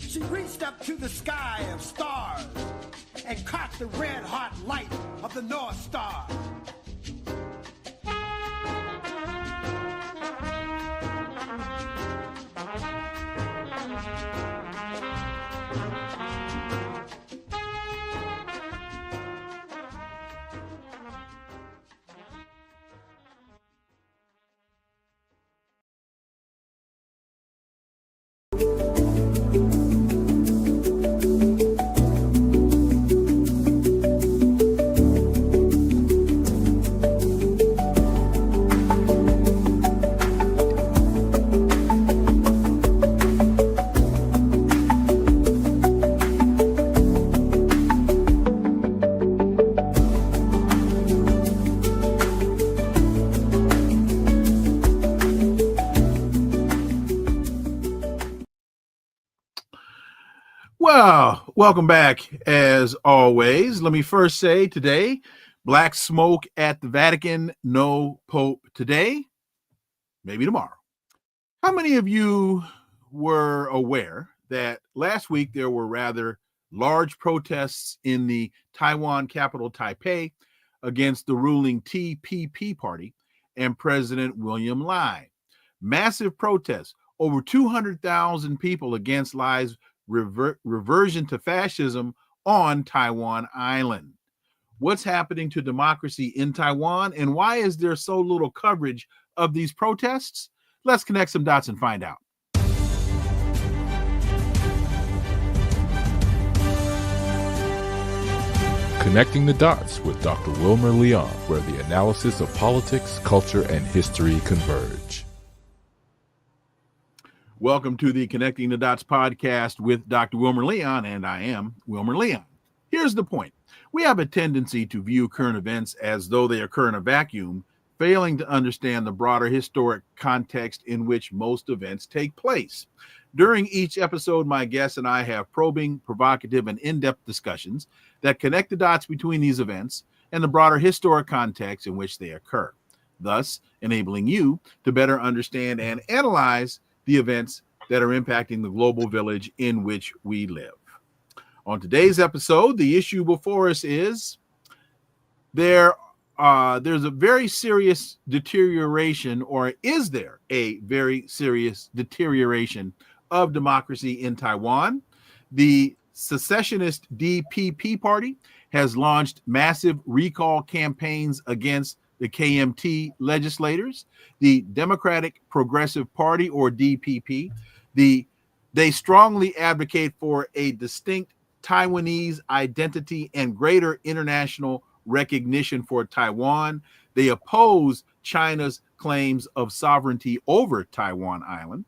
She reached up to the sky of stars and caught the red-hot light of the North Star. Well, welcome back as always. Let me first say today, black smoke at the Vatican, no Pope today, maybe tomorrow. How many of you were aware that last week there were rather large protests in the Taiwan capital, Taipei, against the ruling TPP party and President William Lai? Massive protests, over 200,000 people against Lai's reversion to fascism on Taiwan Island. What's happening to democracy in Taiwan, and why is there so little coverage of these protests? Let's connect some dots and find out. Connecting the Dots with Dr. Wilmer Leon, where the analysis of politics, culture, and history converge. Welcome to the Connecting the Dots podcast with Dr. Wilmer Leon, and I am Wilmer Leon. Here's the point. We have a tendency to view current events as though they occur in a vacuum, failing to understand the broader historic context in which most events take place. During each episode, my guests and I have probing, provocative, and in-depth discussions that connect the dots between these events and the broader historic context in which they occur, thus enabling you to better understand and analyze the events that are impacting the global village in which we live. On today's episode, the issue before us is there's a very serious deterioration, or is there a very serious deterioration of democracy in Taiwan? The secessionist DPP party has launched massive recall campaigns against the KMT legislators. The Democratic Progressive Party, or DPP, they strongly advocate for a distinct Taiwanese identity and greater international recognition for Taiwan. They oppose China's claims of sovereignty over Taiwan Island,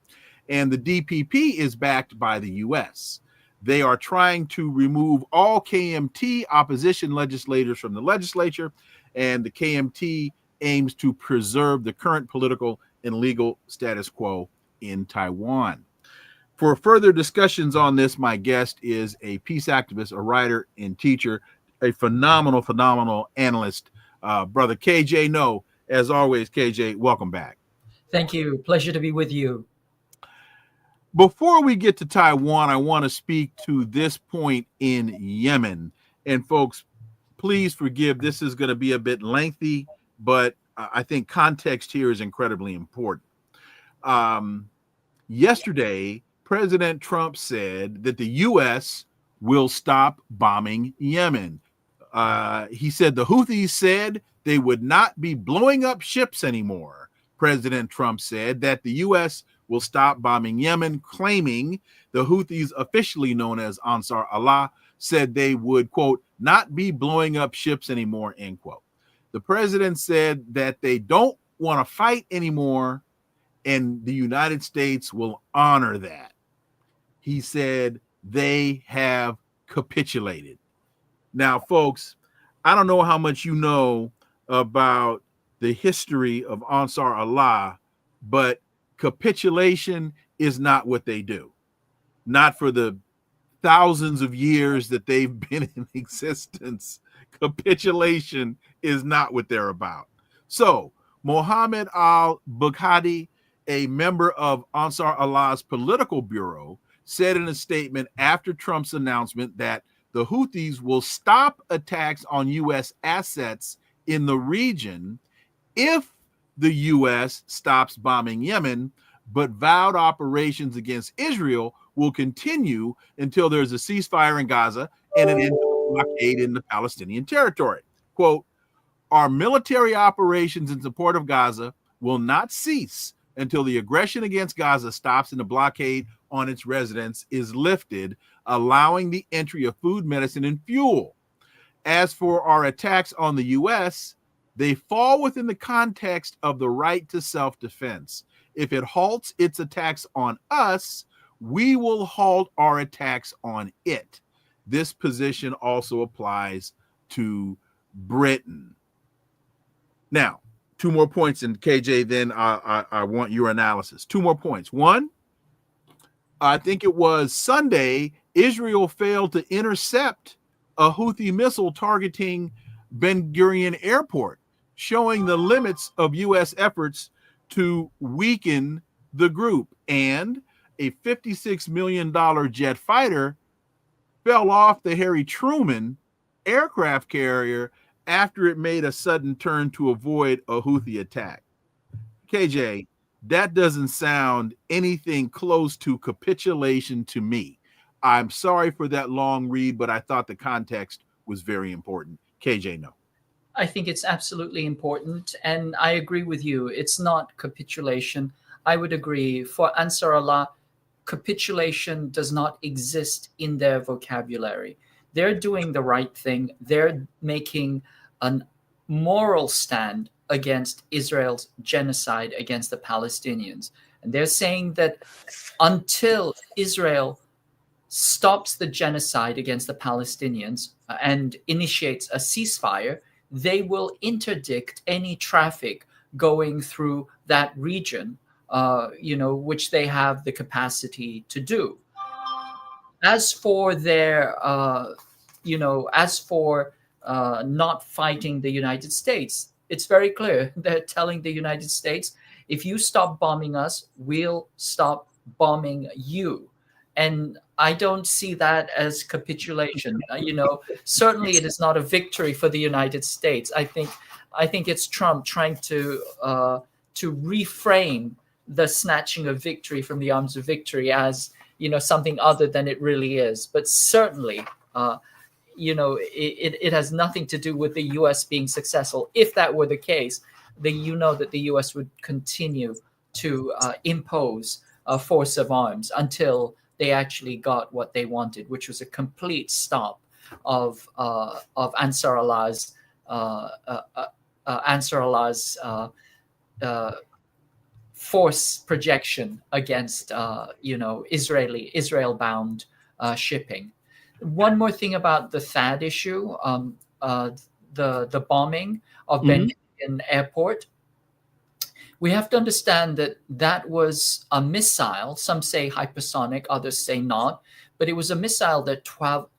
and the DPP is backed by the US. They are trying to remove all KMT opposition legislators from the legislature, and the KMT aims to preserve the current political and legal status quo in Taiwan. For further discussions on this, my guest is a peace activist, a writer and teacher, a phenomenal analyst, brother KJ No. As always, KJ, welcome back. Thank you. Pleasure to be with you. Before we get to Taiwan, I want to speak to this point in Yemen. And folks, please forgive, this is going to be a bit lengthy, but I think context here is incredibly important. Yesterday, President Trump said that the U.S. will stop bombing Yemen. He said the Houthis said they would not be blowing up ships anymore. President Trump said that the U.S. will stop bombing Yemen, claiming the Houthis, officially known as Ansar Allah, said they would, quote, not be blowing up ships anymore, end quote. The president said that they don't want to fight anymore, and the United States will honor that. He said they have capitulated. Now, folks, I don't know how much you know about the history of Ansar Allah, but capitulation is not what they do. Not for the thousands of years that they've been in existence. Capitulation is not what they're about. So, Mohammed al-Baghdadi, a member of Ansar Allah's political bureau, said in a statement after Trump's announcement that the Houthis will stop attacks on U.S. assets in the region if the U.S. stops bombing Yemen, but vowed operations against Israel will continue until there's a ceasefire in Gaza and an end to the blockade in the Palestinian territory. Quote, our military operations in support of Gaza will not cease until the aggression against Gaza stops and the blockade on its residents is lifted, allowing the entry of food, medicine, and fuel. As for our attacks on the U.S., they fall within the context of the right to self-defense. If it halts its attacks on us, we will halt our attacks on it. This position also applies to Britain. Now, 2 more points, and KJ, then I want your analysis. 2 more points. One, I think it was Sunday, Israel failed to intercept a Houthi missile targeting Ben Gurion Airport, showing the limits of U.S. efforts to weaken the group. And a $56 million jet fighter fell off the Harry Truman aircraft carrier after it made a sudden turn to avoid a Houthi attack. KJ, that doesn't sound anything close to capitulation to me. I'm sorry for that long read, but I thought the context was very important. KJ, no. I think it's absolutely important, and I agree with you. It's not capitulation. I would agree. For Ansar Allah, capitulation does not exist in their vocabulary. They're doing the right thing. They're making a moral stand against Israel's genocide against the Palestinians. And they're saying that until Israel stops the genocide against the Palestinians and initiates a ceasefire, they will interdict any traffic going through that region, which they have the capacity to do. As for their, not fighting the United States, it's very clear. They're telling the United States, if you stop bombing us, we'll stop bombing you. And I don't see that as capitulation. Certainly it is not a victory for the United States. I think it's Trump trying to reframe the snatching of victory from the arms of victory as something other than it really is. But certainly, it has nothing to do with the U.S. being successful. If that were the case, then that the U.S. would continue to impose a force of arms until they actually got what they wanted, which was a complete stop of Ansar Allah's force projection against Israel-bound shipping. One more thing about the THAAD issue, the bombing of Ben Gurion Airport. We have to understand that was a missile. Some say hypersonic, others say not. But it was a missile that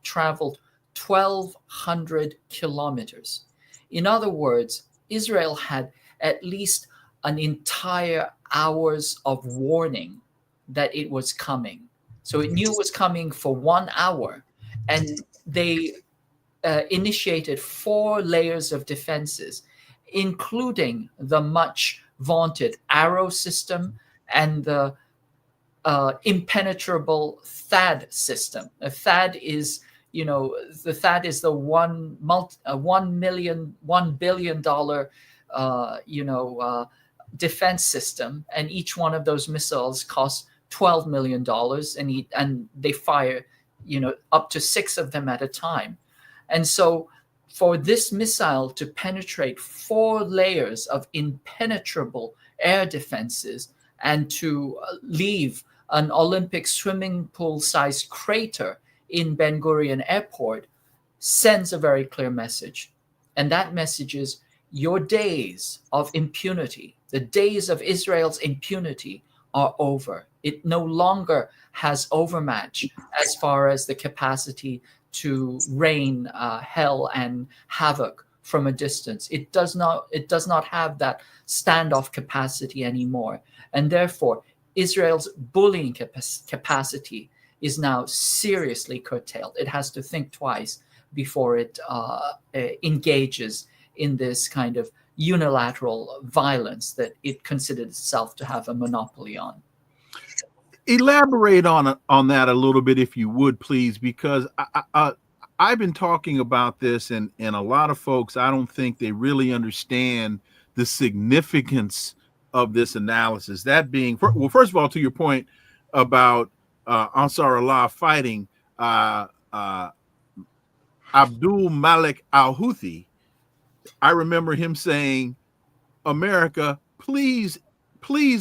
traveled 1,200 kilometers. In other words, Israel had at least an entire hours of warning that it was coming. So it knew it was coming for 1 hour. And they initiated 4 layers of defenses, including the much vaunted Arrow system and the impenetrable THAAD system. A THAAD is, the THAAD is the $1 billion defense system, and each one of those missiles costs $12 million, and they fire, up to 6 of them at a time. And so for this missile to penetrate 4 layers of impenetrable air defenses and to leave an Olympic swimming pool-sized crater in Ben Gurion Airport sends a very clear message. And that message is your days of impunity, the days of Israel's impunity are over. It no longer has overmatch as far as the capacity to rain hell and havoc from a distance. It does not have that standoff capacity anymore. And therefore, Israel's bullying capacity is now seriously curtailed. It has to think twice before it engages in this kind of unilateral violence that it considered itself to have a monopoly on. Elaborate on that a little bit, if you would, please, because I've been talking about this, and a lot of folks, I don't think they really understand the significance of this analysis. That being, well, first of all, to your point about Ansar Allah fighting Abdul Malik al-Houthi, I remember him saying, America, please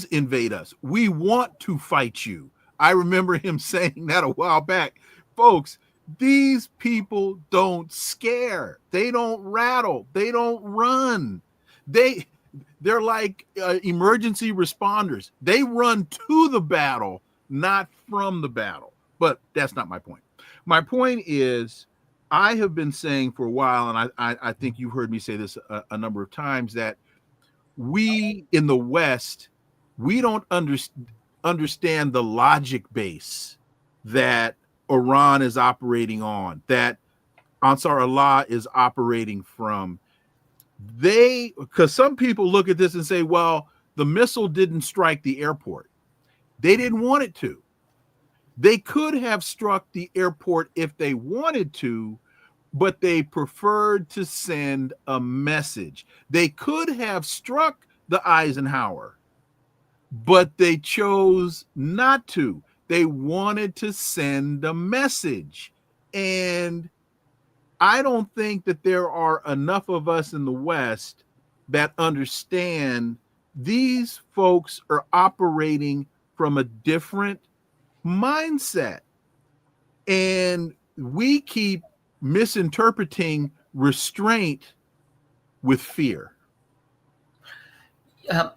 invade us. We want to fight you. I remember him saying that a while back. Folks, these people don't scare. They don't rattle. They don't run. They're like emergency responders. They run to the battle, not from the battle. But that's not my point. My point is, I have been saying for a while, and I think you've heard me say this a number of times, that we in the West, we don't understand the logic base that Iran is operating on, that Ansar Allah is operating from. Because some people look at this and say, well, the missile didn't strike the airport. They didn't want it to. They could have struck the airport if they wanted to, but they preferred to send a message. They could have struck the Eisenhower, but they chose not to. They wanted to send a message. And I don't think that there are enough of us in the West that understand these folks are operating from a different mindset. And we keep misinterpreting restraint with fear.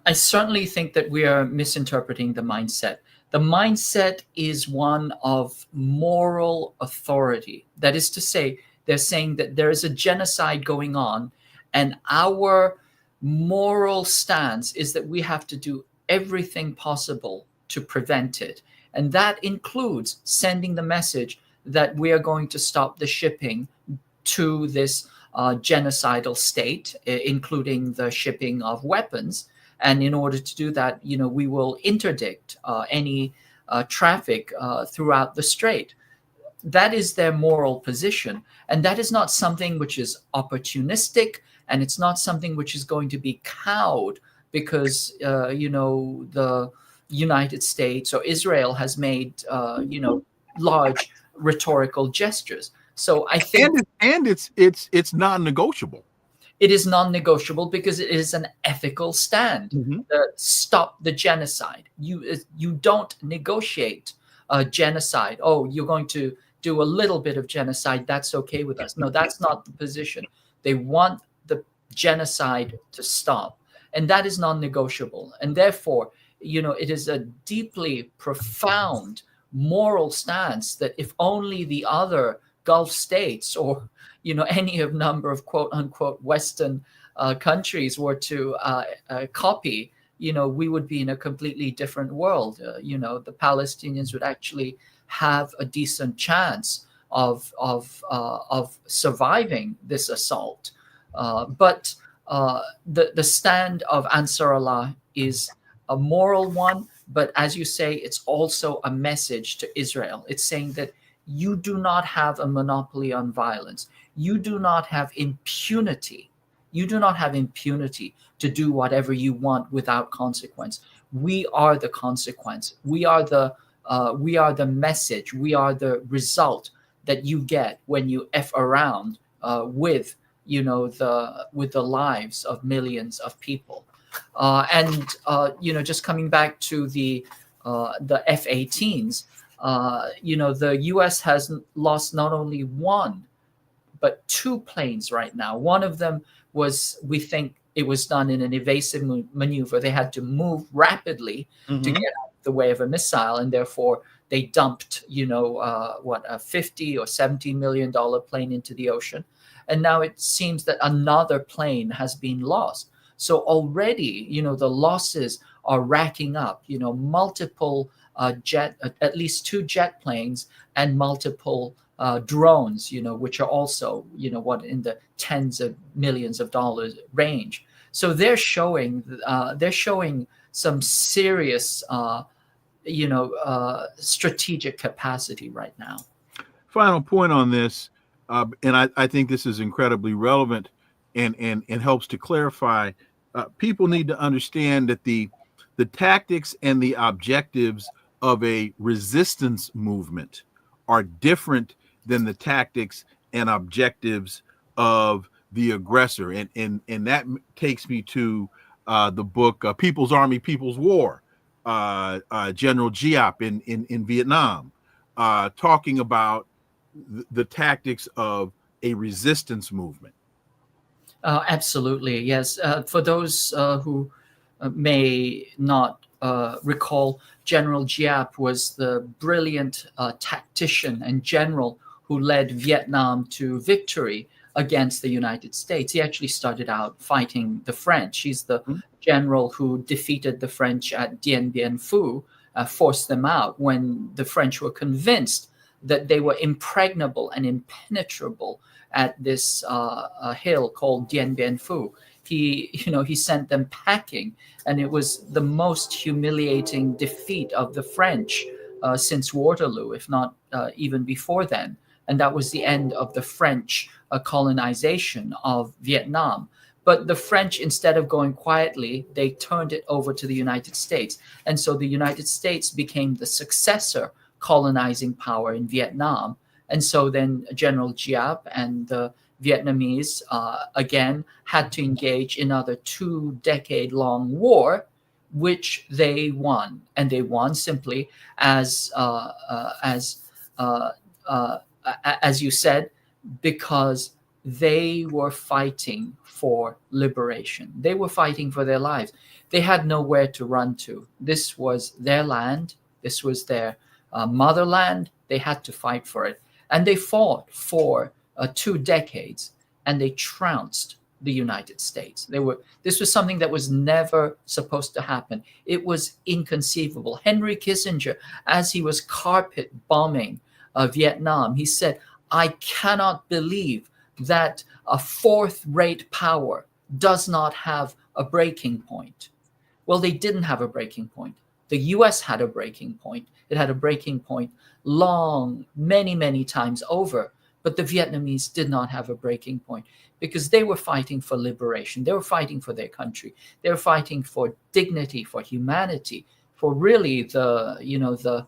I certainly think that we are misinterpreting the mindset. The mindset is one of moral authority. That is to say, they're saying that there is a genocide going on, and our moral stance is that we have to do everything possible to prevent it. And that includes sending the message that we are going to stop the shipping to this genocidal state, including the shipping of weapons. And in order to do that, we will interdict any traffic throughout the strait. That is their moral position. And that is not something which is opportunistic, and it's not something which is going to be cowed because, the United States or Israel has made, large rhetorical gestures. So I think, and it's non-negotiable. It is non-negotiable because it is an ethical stand. Mm-hmm. Stop the genocide. You don't negotiate genocide. Oh, you're going to do a little bit of genocide. That's okay with us. No, that's not the position. They want the genocide to stop, and that is non-negotiable. And therefore, it is a deeply profound moral stance that if only the other Gulf states or any of number of quote unquote Western countries were to copy, we would be in a completely different world. The Palestinians would actually have a decent chance of surviving this assault. But the stand of Ansar Allah is a moral one, but as you say, it's also a message to Israel. It's saying that you do not have a monopoly on violence. You do not have impunity. You do not have impunity to do whatever you want without consequence. We are the consequence. We are the message. We are the result that you get when you F around with the lives of millions of people. Just coming back to the F-18s, the U.S. has lost not only one, but two planes right now. One of them we think it was done in an evasive maneuver. They had to move rapidly to get out of the way of a missile, and therefore they dumped, a $50 or $70 million plane into the ocean. And now it seems that another plane has been lost. So already, the losses are racking up, multiple at least 2 jet planes and multiple drones, which are also, in the tens of millions of dollars range. So they're showing some serious, strategic capacity right now. Final point on this, and I think this is incredibly relevant and helps to clarify. People need to understand that the tactics and the objectives of a resistance movement are different than the tactics and objectives of the aggressor. And that takes me to the book People's Army, People's War, General Giap in Vietnam, talking about the tactics of a resistance movement. Absolutely, yes. For those who may not recall, General Giap was the brilliant tactician and general who led Vietnam to victory against the United States. He actually started out fighting the French. He's the general who defeated the French at Dien Bien Phu, forced them out when the French were convinced that they were impregnable and impenetrable at this hill called Dien Bien Phu. He sent them packing, and it was the most humiliating defeat of the French since Waterloo, if not even before then. And that was the end of the French colonization of Vietnam. But the French, instead of going quietly, they turned it over to the United States. And so the United States became the successor colonizing power in Vietnam. And so then General Giap and the Vietnamese, again, had to engage in another 2-decade-long war, which they won. And they won simply as you said, because they were fighting for liberation. They were fighting for their lives. They had nowhere to run to. This was their land. This was their motherland. They had to fight for it. And they fought for 2 decades, and they trounced the United States. This was something that was never supposed to happen. It was inconceivable. Henry Kissinger, as he was carpet bombing Vietnam, he said, "I cannot believe that a fourth-rate power does not have a breaking point." Well, they didn't have a breaking point. The US had a breaking point. It had a breaking point long, many, many times over. But the Vietnamese did not have a breaking point because they were fighting for liberation. They were fighting for their country. They were fighting for dignity, for humanity, for really the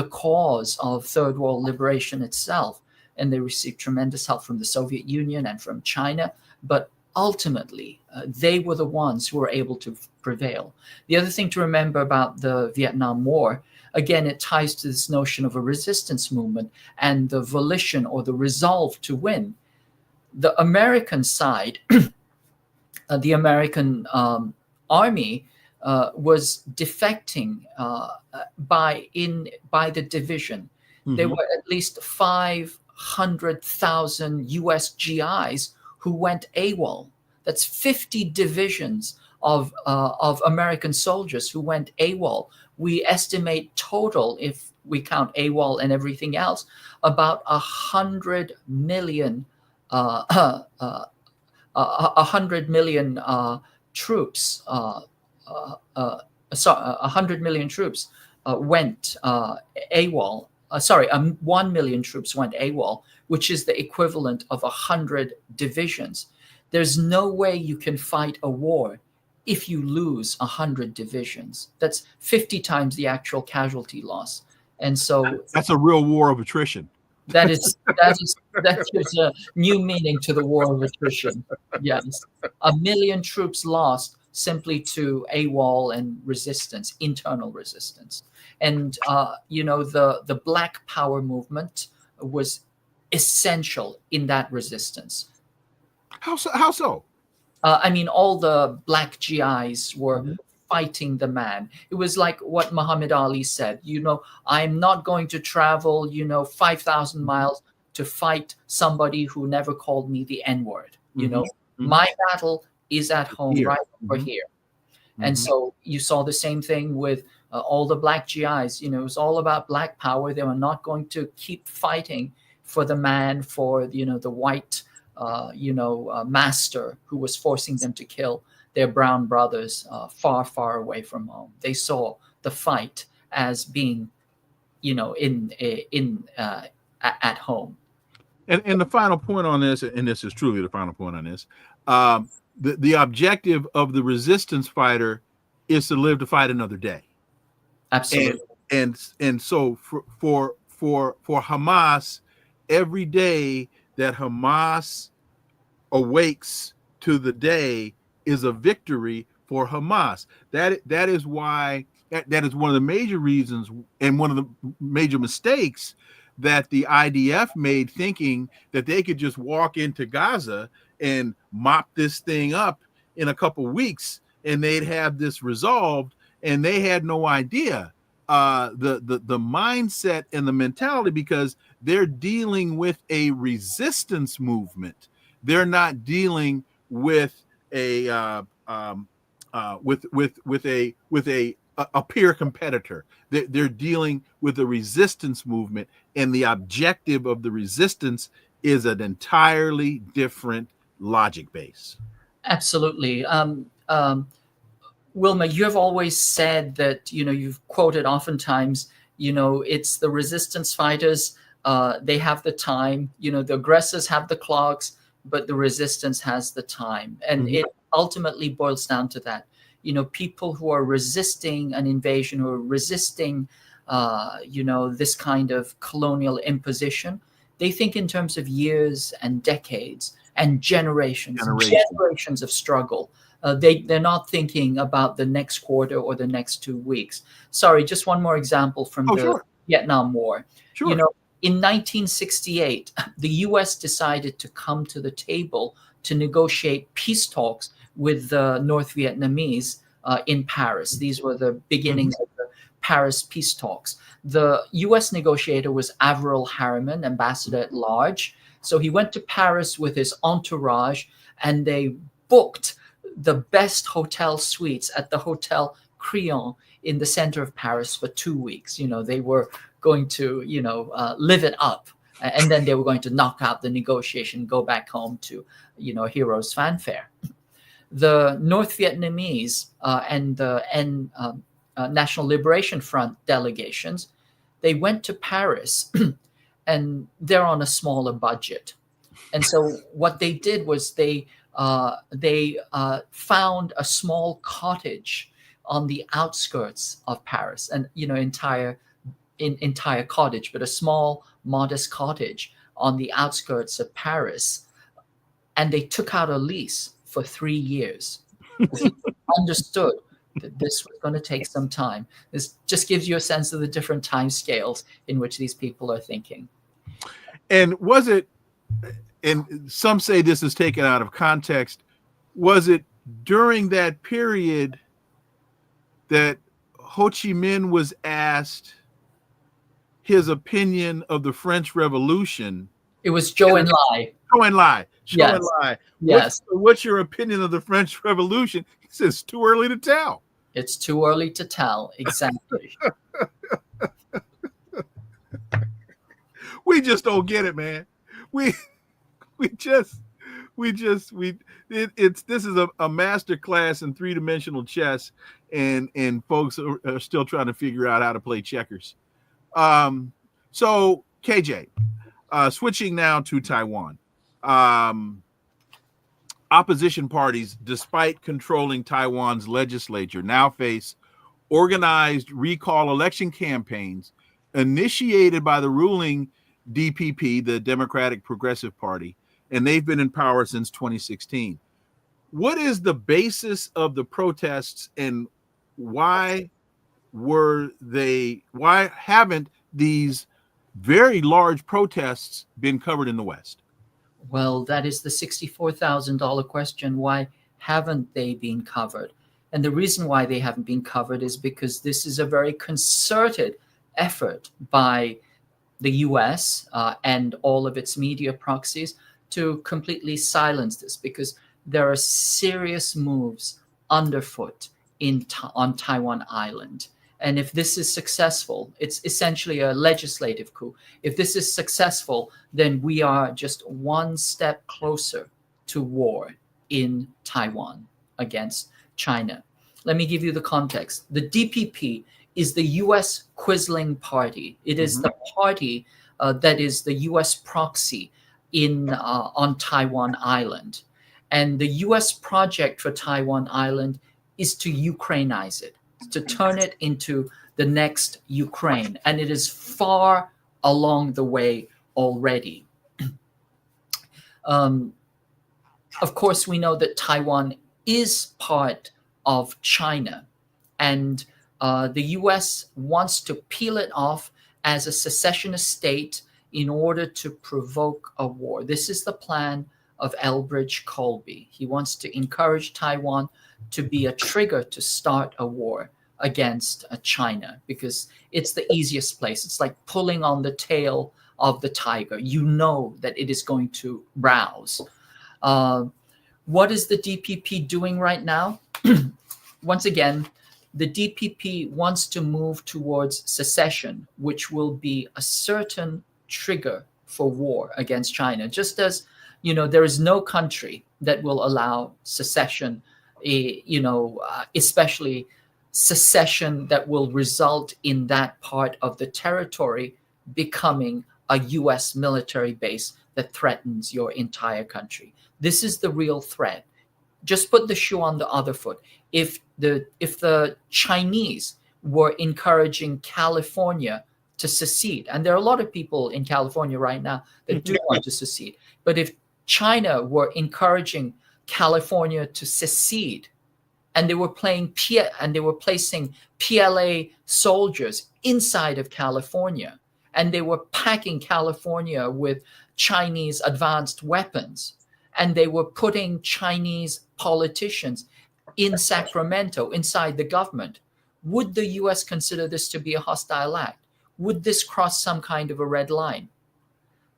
cause of Third World liberation itself. And they received tremendous help from the Soviet Union and from China. But ultimately, they were the ones who were able to prevail. The other thing to remember about the Vietnam War, again, it ties to this notion of a resistance movement and the volition or the resolve to win. The American side, the American army, was defecting by the division. Mm-hmm. There were at least 500,000 US GIs who went AWOL. That's 50 divisions of American soldiers who went AWOL. We estimate total, if we count AWOL and everything else, about 100 million troops. 100 million troops went AWOL. 1 million troops went AWOL, which is the equivalent of 100 divisions. There's no way you can fight a war if you lose 100 divisions. That's 50 times the actual casualty loss. And so that's a real war of attrition. That gives a new meaning to the war of attrition. Yes. 1 million troops lost simply to AWOL and resistance, internal resistance. And, the Black Power movement was essential in that resistance. How so? All the Black GIs were fighting the man. It was like what Muhammad Ali said, I'm not going to travel, 5,000 miles to fight somebody who never called me the N-word. My battle is at home Here. right over here. And so you saw the same thing with all the black GIs. It was all about black power. They were not going to keep fighting for the man, for the white master who was forcing them to kill their brown brothers far, far away from home. They saw the fight as being, at home. And the final point on this, and this is truly the final point on this, the objective of the resistance fighter is to live to fight another day. Absolutely. And so for Hamas, every day that Hamas awakes to the day is a victory for Hamas. That is why that is one of the major reasons and one of the major mistakes that the IDF made, thinking that they could just walk into Gaza and mop this thing up in a couple weeks and they'd have this resolved. And they had no idea the mindset and the mentality, because they're dealing with a resistance movement. They're not dealing with a a peer competitor. They're dealing with a resistance movement, and the objective of the resistance is an entirely different logic base. Absolutely. Wilma, you have always said that, you've quoted oftentimes, it's the resistance fighters. They have the time, the aggressors have the clocks, but the resistance has the time. And it ultimately boils down to that. People who are resisting an invasion, who are resisting, this kind of colonial imposition, they think in terms of years and decades and generations of struggle. They're not thinking about the next quarter or the next 2 weeks. Sorry, just one more example from the Vietnam War. Sure. In 1968, the U.S. decided to come to the table to negotiate peace talks with the North Vietnamese in Paris. These were the beginnings of the Paris peace talks. The U.S. negotiator was Averell Harriman, ambassador at large. So he went to Paris with his entourage, and they booked the best hotel suites at the Hotel Crillon in the center of Paris for 2 weeks. They were going to, live it up. And then they were going to knock out the negotiation, go back home to, hero's fanfare. The North Vietnamese and the National Liberation Front delegations, they went to Paris and they're on a smaller budget. And so what they did was they found a small cottage on the outskirts of Paris, and entire cottage, but a small, modest cottage on the outskirts of Paris, and they took out a lease for 3 years. They understood that this was going to take some time. This just gives you a sense of the different time scales in which these people are thinking. And was it? And some say this is taken out of context. Was it during that period that Ho Chi Minh was asked his opinion of the French Revolution? It was Zhou Enlai. Zhou Enlai. Yes. What's your opinion of the French Revolution? He says it's too early to tell. It's too early to tell. Exactly. We just don't get it, man. This is a master class in three-dimensional chess, and folks are still trying to figure out how to play checkers. So KJ, switching now to Taiwan. Opposition parties, despite controlling Taiwan's legislature, now face organized recall election campaigns initiated by the ruling DPP, the Democratic Progressive Party, and they've been in power since 2016. What is the basis of the protests, and why haven't these very large protests been covered in the West? Well, that is the $64,000 question. Why haven't they been covered? And the reason why they haven't been covered is because this is a very concerted effort by the US and all of its media proxies to completely silence this, because there are serious moves underfoot on Taiwan Island. And if this is successful, it's essentially a legislative coup. If this is successful, then we are just one step closer to war in Taiwan against China. Let me give you the context. The DPP is the US Quisling party. It is the party that is the US proxy on Taiwan Island. And the US project for Taiwan Island is to Ukrainize it, to turn it into the next Ukraine. And it is far along the way already. Of course, we know that Taiwan is part of China, and the US wants to peel it off as a secessionist state in order to provoke a war. This is the plan of Elbridge Colby. He wants to encourage Taiwan to be a trigger to start a war against China, because it's the easiest place. It's like pulling on the tail of the tiger. You know that it is going to rouse. What is the DPP doing right now? Once again, the DPP wants to move towards secession, which will be a certain trigger for war against China. Just as, there is no country that will allow secession, especially secession that will result in that part of the territory becoming a US military base that threatens your entire country. This is the real threat. Just put the shoe on the other foot. If the Chinese were encouraging California to secede, and there are a lot of people in California right now that do want to secede, but if China were encouraging California to secede, and they were placing PLA soldiers inside of California, and they were packing California with Chinese advanced weapons, and they were putting Chinese politicians in Sacramento, inside the government, would the US consider this to be a hostile act? Would this cross some kind of a red line?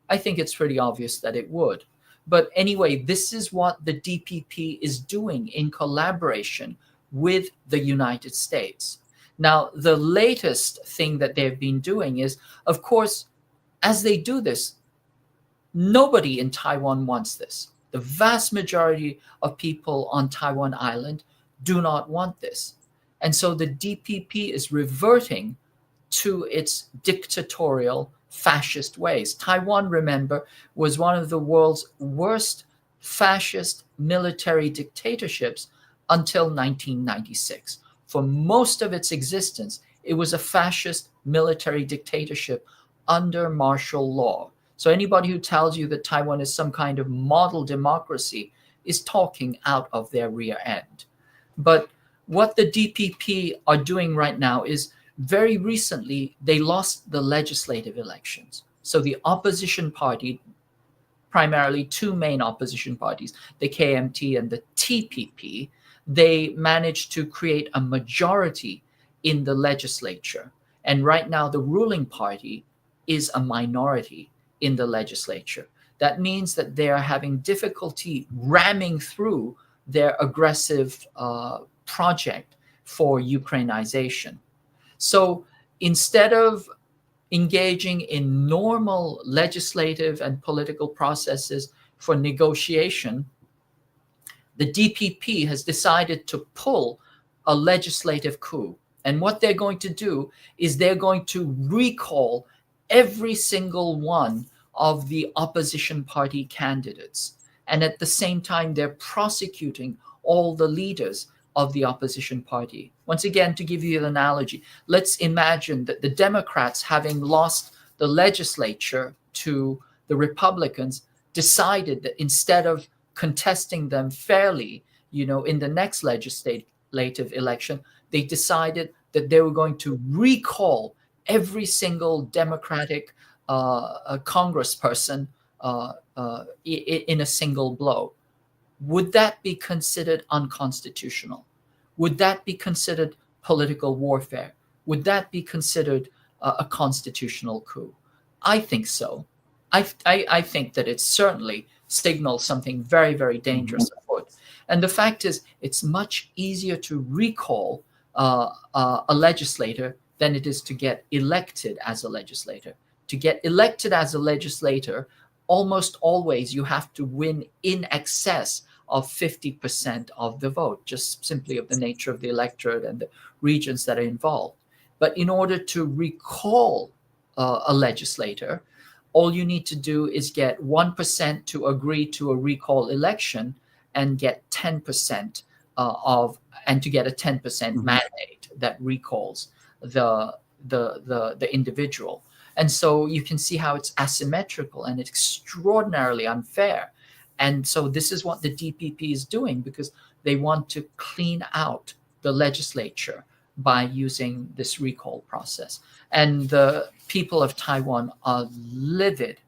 I think it's pretty obvious that it would. But anyway, this is what the DPP is doing in collaboration with the United States. Now, the latest thing that they've been doing is, of course, as they do this, nobody in Taiwan wants this. The vast majority of people on Taiwan Island do not want this. And so the DPP is reverting to its dictatorial fascist ways. Taiwan, remember, was one of the world's worst fascist military dictatorships until 1996. For most of its existence, it was a fascist military dictatorship under martial law. So anybody who tells you that Taiwan is some kind of model democracy is talking out of their rear end. But what the DPP are doing right now is, very recently, they lost the legislative elections. So the opposition party, primarily two main opposition parties, the KMT and the TPP, they managed to create a majority in the legislature. And right now, the ruling party is a minority in the legislature. That means that they are having difficulty ramming through their aggressive project for Ukrainization. So instead of engaging in normal legislative and political processes for negotiation, the DPP has decided to pull a legislative coup. And what they're going to do is they're going to recall every single one of the opposition party candidates. And at the same time, they're prosecuting all the leaders of the opposition party. Once again, to give you an analogy, let's imagine that the Democrats, having lost the legislature to the Republicans, decided that instead of contesting them fairly, in the next legislative election, they decided that they were going to recall every single Democratic congressperson in a single blow. Would that be considered unconstitutional? would that be considered political warfare? Would that be considered a constitutional coup? I think so. I think that it certainly signals something very, very dangerous afoot. And the fact is, it's much easier to recall a legislator than it is to get elected as a legislator. To get elected as a legislator, almost always you have to win in excess of 50% of the vote, just simply of the nature of the electorate and the regions that are involved. But in order to recall a legislator, all you need to do is get 1% to agree to a recall election and get 10% and to get a 10% mandate that recalls the individual. And so you can see how it's asymmetrical and it's extraordinarily unfair. And so this is what the DPP is doing, because they want to clean out the legislature by using this recall process. And the people of Taiwan are livid.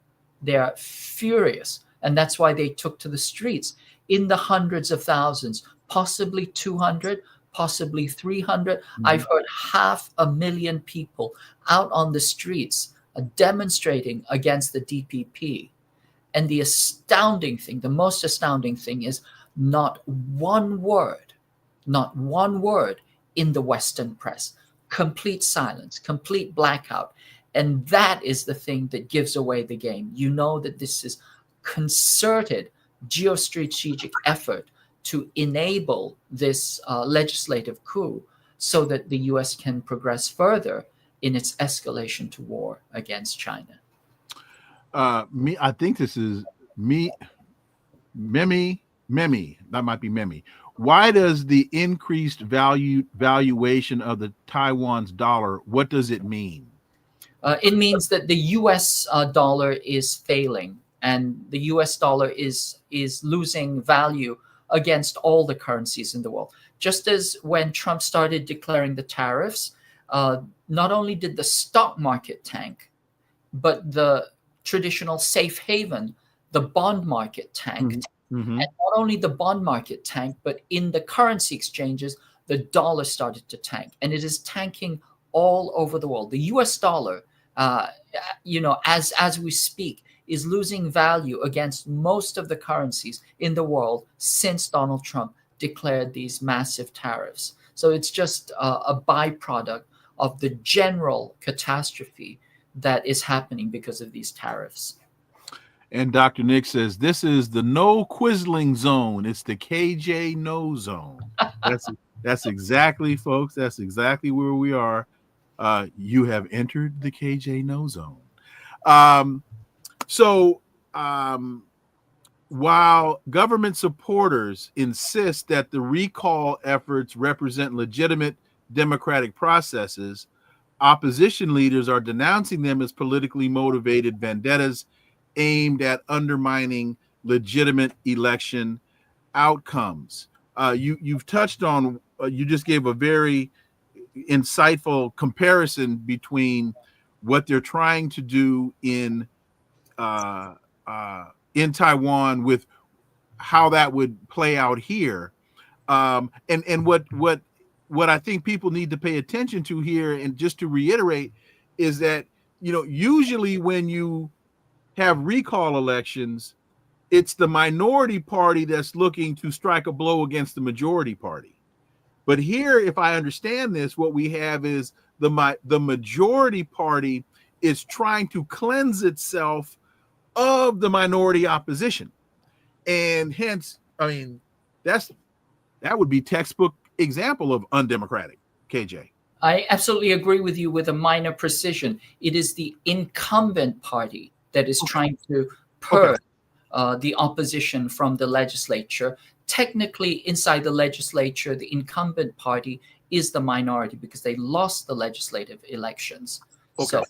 They are furious. And that's why they took to the streets in the hundreds of thousands, possibly 200, possibly 300. I've heard 500,000 people out on the streets demonstrating against the DPP. And the astounding thing, the most astounding thing is not one word in the Western press. Complete silence, complete blackout. And that is the thing that gives away the game. You know that this is concerted geostrategic effort to enable this legislative coup so that the US can progress further in its escalation to war against China. I think this is Memi. That might be Memi. Why does the increased valuation of the Taiwan's dollar, what does it mean? It means that the US dollar is failing, and the US dollar is losing value against all the currencies in the world. Just as when Trump started declaring the tariffs, not only did the stock market tank, but the traditional safe haven, the bond market tanked. And not only the bond market tanked, but in the currency exchanges, the dollar started to tank. And it is tanking all over the world. The US dollar, as we speak, is losing value against most of the currencies in the world since Donald Trump declared these massive tariffs. So it's just a byproduct of the general catastrophe that is happening because of these tariffs. And Dr. Nick says, this is the no quizzling zone. It's the KJ no zone. That's exactly, folks. That's exactly where we are. You have entered the KJ no zone. While government supporters insist that the recall efforts represent legitimate democratic processes, opposition leaders are denouncing them as politically motivated vendettas aimed at undermining legitimate election outcomes. You've touched on, you just gave a very insightful comparison between what they're trying to do in Taiwan with how that would play out here. And what I think people need to pay attention to here, and just to reiterate, is that, usually when you have recall elections, it's the minority party that's looking to strike a blow against the majority party. But here, if I understand this, what we have is the majority party is trying to cleanse itself of the minority opposition. And hence, that would be textbook example of undemocratic, KJ. I absolutely agree with you with a minor precision. It is the incumbent party that is trying to purge the opposition from the legislature. Technically, inside the legislature, the incumbent party is the minority because they lost the legislative elections. Okay.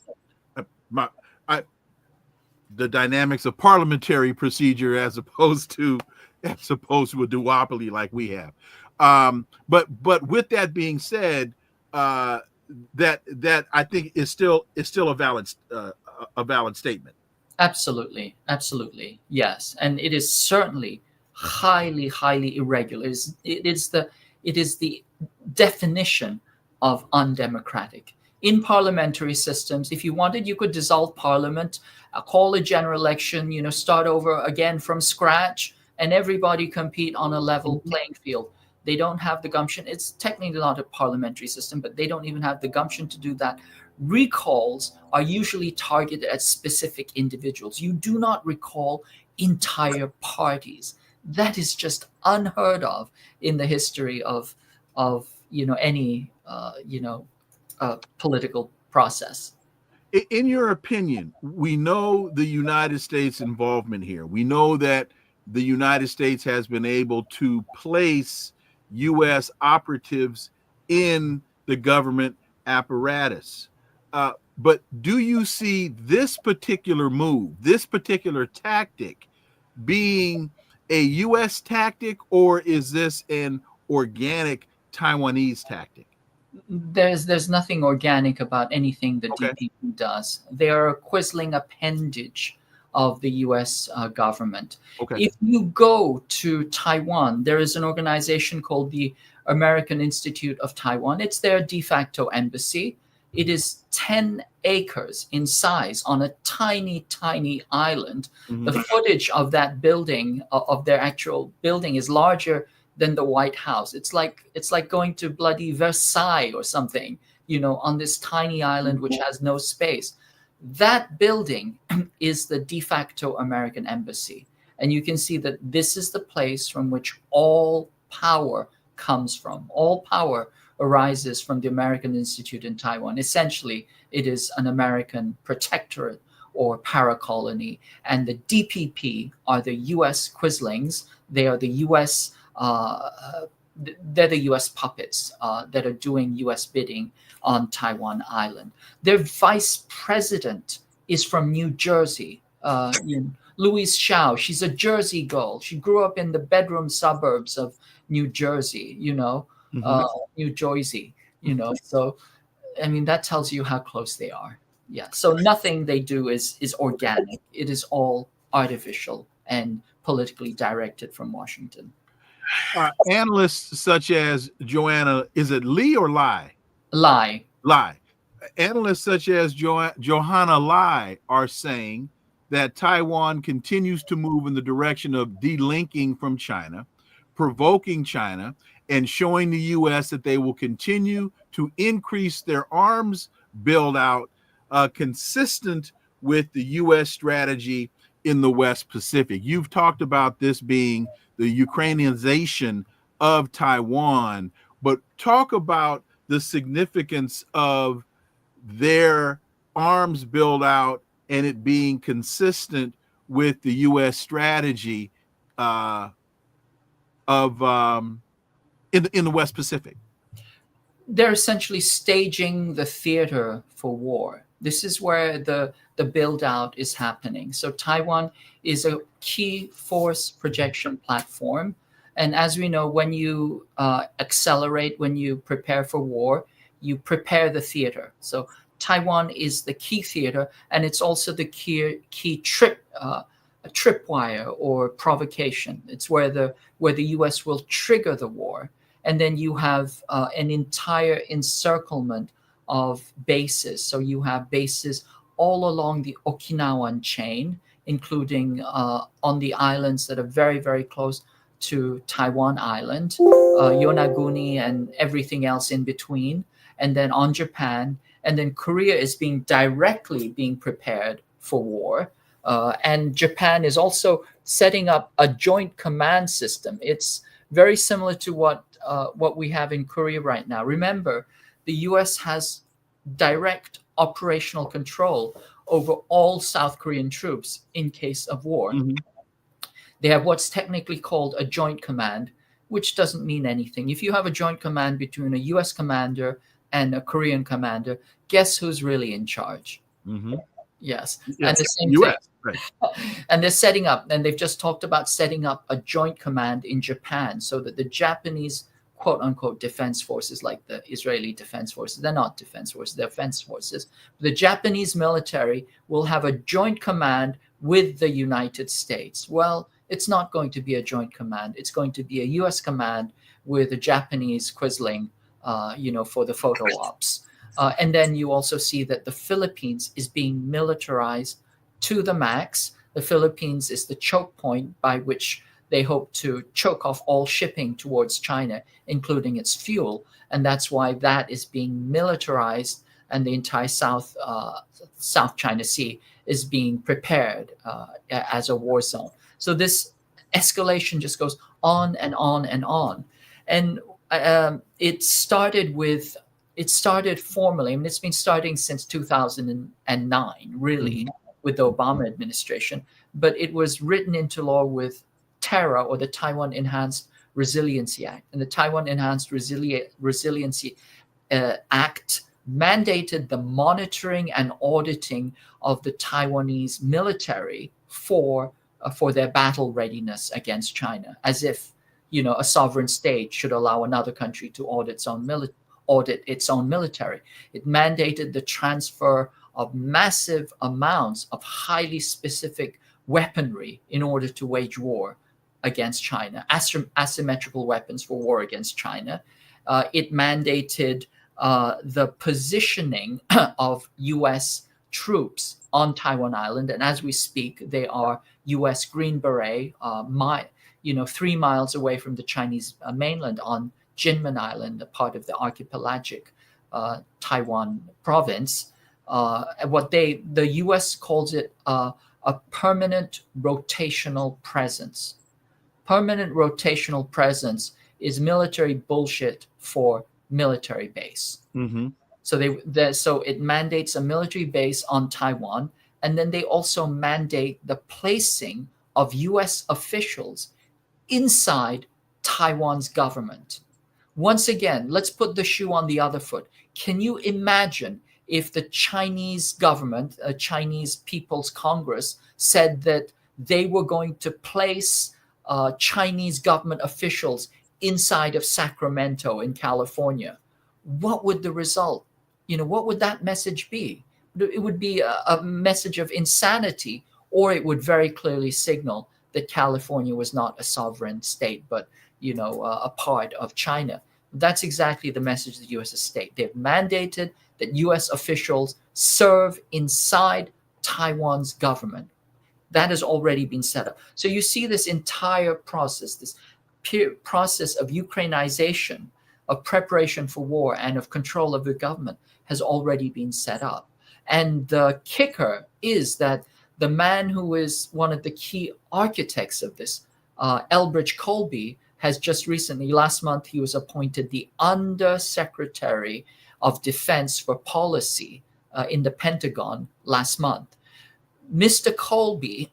The dynamics of parliamentary procedure as opposed to a duopoly like we have. But with that being said, that I think is still a valid statement. Absolutely, yes, and it is certainly highly irregular. It is the definition of undemocratic. In parliamentary systems, if you wanted, you could dissolve parliament, call a general election, start over again from scratch, and everybody compete on a level playing field. They don't have the gumption. It's technically not a parliamentary system, but they don't even have the gumption to do that. Recalls are usually targeted at specific individuals. You do not recall entire parties. That is just unheard of in the history of any political process. In your opinion, we know the United States involvement here. We know that the United States has been able to place U.S. operatives in the government apparatus. But do you see this particular move, this particular tactic, being a U.S. tactic, or is this an organic Taiwanese tactic? There's nothing organic about anything the DPP does. They are a quisling appendage of the U.S. Government. If you go to Taiwan, there is an organization called the American Institute of Taiwan. It's their de facto embassy. It is 10 acres in size on a tiny, tiny island. The footage of that building, of their actual building, is larger than the White House. It's like going to bloody Versailles or something, on this tiny island which has no space. That building is the de facto American embassy. And you can see that this is the place from which all power comes from. All power arises from the American Institute in Taiwan. Essentially, it is an American protectorate or paracolony. And the DPP are the U.S. quislings. They are the U.S. They're the U.S. puppets that are doing U.S. bidding on Taiwan Island. Their vice president is from New Jersey, Louise Xiao. She's a Jersey girl. She grew up in the bedroom suburbs of New Jersey, New Jersey, So, I mean, that tells you how close they are. Yeah. So nothing they do is organic. It is all artificial and politically directed from Washington. Analysts such as Joanna, is it Lee or Lai? Lai. Analysts such as Johanna Lai are saying that Taiwan continues to move in the direction of delinking from China, provoking China, and showing the U.S. that they will continue to increase their arms build out consistent with the U.S. strategy in the West Pacific. You've talked about this being the Ukrainianization of Taiwan, but talk about the significance of their arms build out and it being consistent with the U.S. strategy in the West Pacific. They're essentially staging the theater for war. This is where the build out is happening. So Taiwan is a key force projection platform. And as we know, when you accelerate, when you prepare for war, you prepare the theater. So Taiwan is the key theater, and it's also the key tripwire or provocation. It's where the U.S. will trigger the war. And then you have an entire encirclement of bases. So you have bases all along the Okinawan chain, including on the islands that are very, very close to Taiwan Island, Yonaguni and everything else in between, and then on Japan. And then Korea is directly being prepared for war. And Japan is also setting up a joint command system. It's very similar to what we have in Korea right now. Remember, the U.S. has direct operational control over all South Korean troops in case of war. They have what's technically called a joint command, which doesn't mean anything. If you have a joint command between a U.S. commander and a Korean commander, guess who's really in charge? Yes. And the same US, thing. Right. And they're setting up, and they've just talked about setting up a joint command in Japan so that the Japanese quote unquote defense forces, like the Israeli defense forces, they're not defense forces, they're defense forces. The Japanese military will have a joint command with the United States. Well, it's not going to be a joint command. It's going to be a U.S. command with a Japanese quisling for the photo ops. And then you also see that the Philippines is being militarized to the max. The Philippines is the choke point by which they hope to choke off all shipping towards China, including its fuel. And that's why that is being militarized, and the entire South China Sea is being prepared as a war zone. So this escalation just goes on and on and on. And it started formally, I mean, it's been starting since 2009, really, with the Obama administration, but it was written into law with TARA, or the Taiwan Enhanced Resiliency Act. And the Taiwan Enhanced Resiliency Act mandated the monitoring and auditing of the Taiwanese military for their battle readiness against China, as if a sovereign state should allow another country to audit its own military. It mandated the transfer of massive amounts of highly specific weaponry in order to wage war against China, asymmetrical weapons for war against China. It mandated the positioning of U.S. troops on Taiwan Island, and as we speak, they are U.S. Green Beret, 3 miles away from the Chinese mainland on Jinmen Island, a part of the archipelagic Taiwan province. The U.S. calls it a permanent rotational presence. Permanent rotational presence is military bullshit for military base. Mm-hmm. So it mandates a military base on Taiwan, and then they also mandate the placing of U.S. officials inside Taiwan's government. Once again, let's put the shoe on the other foot. Can you imagine if the Chinese government, Chinese People's Congress, said that they were going to place Chinese government officials inside of Sacramento in California? What would the result? What would that message be? It would be a message of insanity, or it would very clearly signal that California was not a sovereign state, but a part of China. That's exactly the message of the U.S. state. They've mandated that U.S. officials serve inside Taiwan's government. That has already been set up. So you see this entire process, this process of Ukrainization, of preparation for war, and of control of the government has already been set up. And the kicker is that the man who is one of the key architects of this, Elbridge Colby, has just recently, last month, he was appointed the Undersecretary of Defense for Policy in the Pentagon last month. Mr. Colby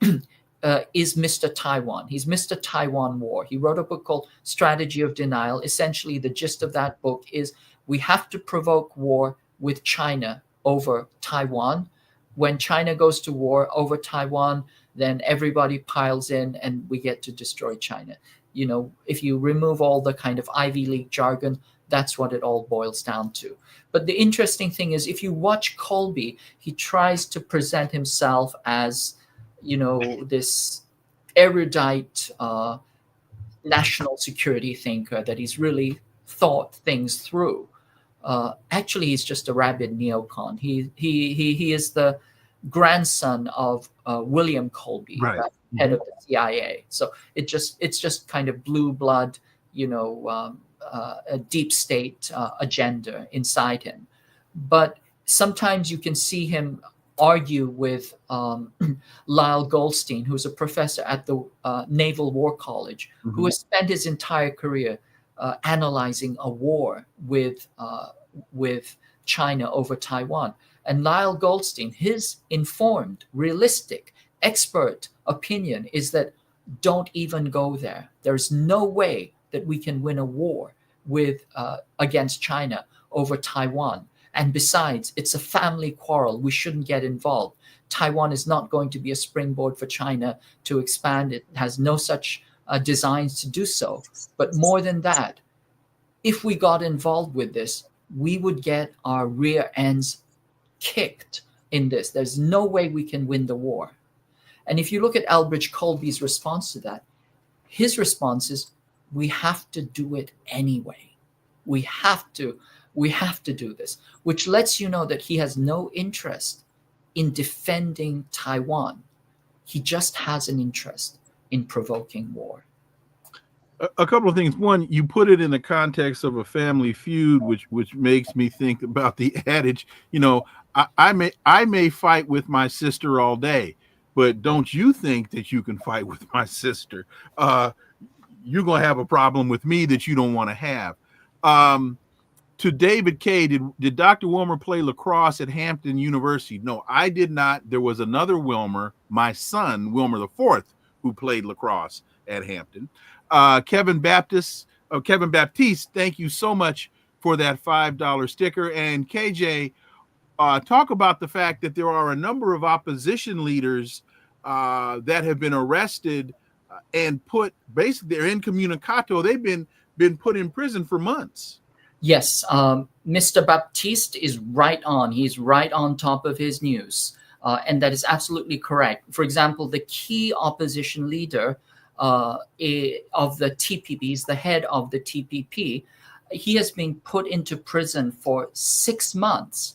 is Mr. Taiwan. He's Mr. Taiwan War. He wrote a book called Strategy of Denial. Essentially, the gist of that book is we have to provoke war with China over Taiwan. When China goes to war over Taiwan, then everybody piles in and we get to destroy China. If you remove all the kind of Ivy League jargon, that's what it all boils down to. But the interesting thing is, if you watch Colby, he tries to present himself as, this erudite national security thinker, that he's really thought things through. Actually, he's just a rabid neocon. He is the grandson of William Colby, right. Head of the CIA. So it's just kind of blue blood, a deep state agenda inside him. But sometimes you can see him argue with Lyle Goldstein, who's a professor at the Naval War College, who has spent his entire career analyzing a war with China over Taiwan. And Lyle Goldstein, his informed, realistic, expert opinion is that don't even go there. There's no way that we can win a war against China over Taiwan. And besides, it's a family quarrel. We shouldn't get involved. Taiwan is not going to be a springboard for China to expand. It has no such designs to do so. But more than that, if we got involved with this, we would get our rear ends kicked in this. There's no way we can win the war. And if you look at Elbridge Colby's response to that, his response is, we have to do it anyway. We have to do this, which lets you know that he has no interest in defending Taiwan. He just has an interest in provoking war. A couple of things. One, you put it in the context of a family feud, which makes me think about the adage, I may fight with my sister all day, but don't you think that you can fight with my sister? You're going to have a problem with me that you don't want to have. To David K, did Dr. Wilmer play lacrosse at Hampton University? No, I did not. There was another Wilmer, my son, Wilmer IV, who played lacrosse at Hampton. Kevin Baptiste, thank you so much for that $5 sticker. And KJ, talk about the fact that there are a number of opposition leaders that have been arrested and put, basically, they're incommunicato. They've been put in prison for months. Yes, Mr. Baptiste is right on. He's right on top of his news. And that is absolutely correct. For example, the key opposition leader of the TPP, he's the head of the TPP. He has been put into prison for 6 months.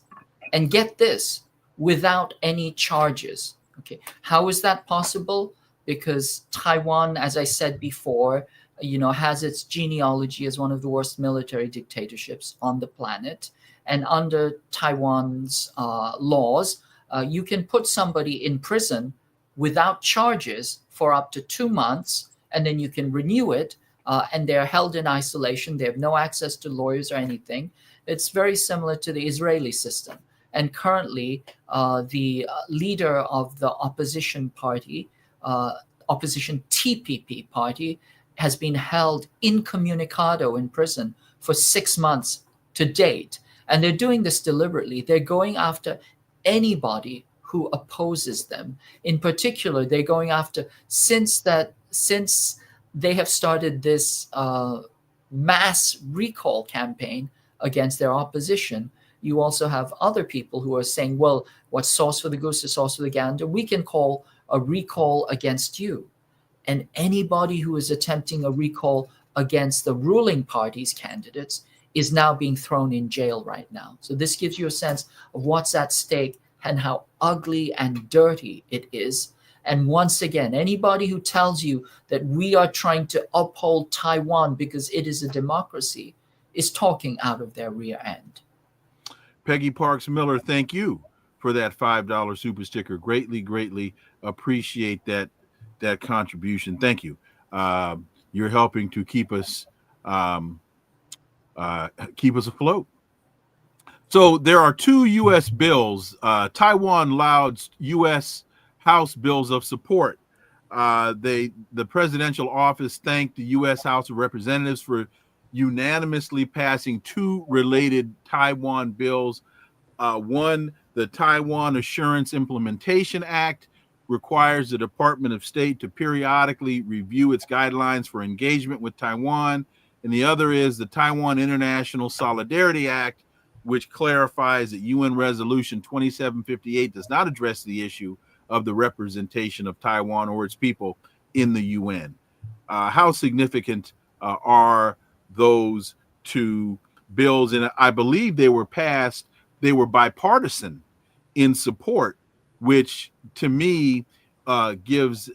And get this, without any charges. Okay, how is that possible? Because Taiwan, as I said before, has its genealogy as one of the worst military dictatorships on the planet. And under Taiwan's laws, you can put somebody in prison without charges for up to 2 months, and then you can renew it, and they're held in isolation. They have no access to lawyers or anything. It's very similar to the Israeli system. And currently, the leader of the opposition party, opposition TPP party, has been held incommunicado in prison for 6 months to date. And they're doing this deliberately. They're going after anybody who opposes them. In particular, they're going after, since they have started this mass recall campaign against their opposition, you also have other people who are saying, well, what's sauce for the goose is sauce for the gander. We can call a recall against you. And anybody who is attempting a recall against the ruling party's candidates is now being thrown in jail right now. So this gives you a sense of what's at stake and how ugly and dirty it is. And once again, anybody who tells you that we are trying to uphold Taiwan because it is a democracy is talking out of their rear end. Peggy Parks Miller, thank you for that $5 super sticker. Greatly appreciate that contribution. Thank you. You're helping to keep us afloat. So there are 2 U.S. bills. Taiwan louds U.S. House bills of support. The presidential office thanked the U.S. House of Representatives for unanimously passing 2 related Taiwan bills. One, the Taiwan Assurance Implementation Act, requires the Department of State to periodically review its guidelines for engagement with Taiwan. And the other is the Taiwan International Solidarity Act, which clarifies that UN Resolution 2758 does not address the issue of the representation of Taiwan or its people in the UN. How significant are those 2 bills? And I believe they were bipartisan in support, which to me gives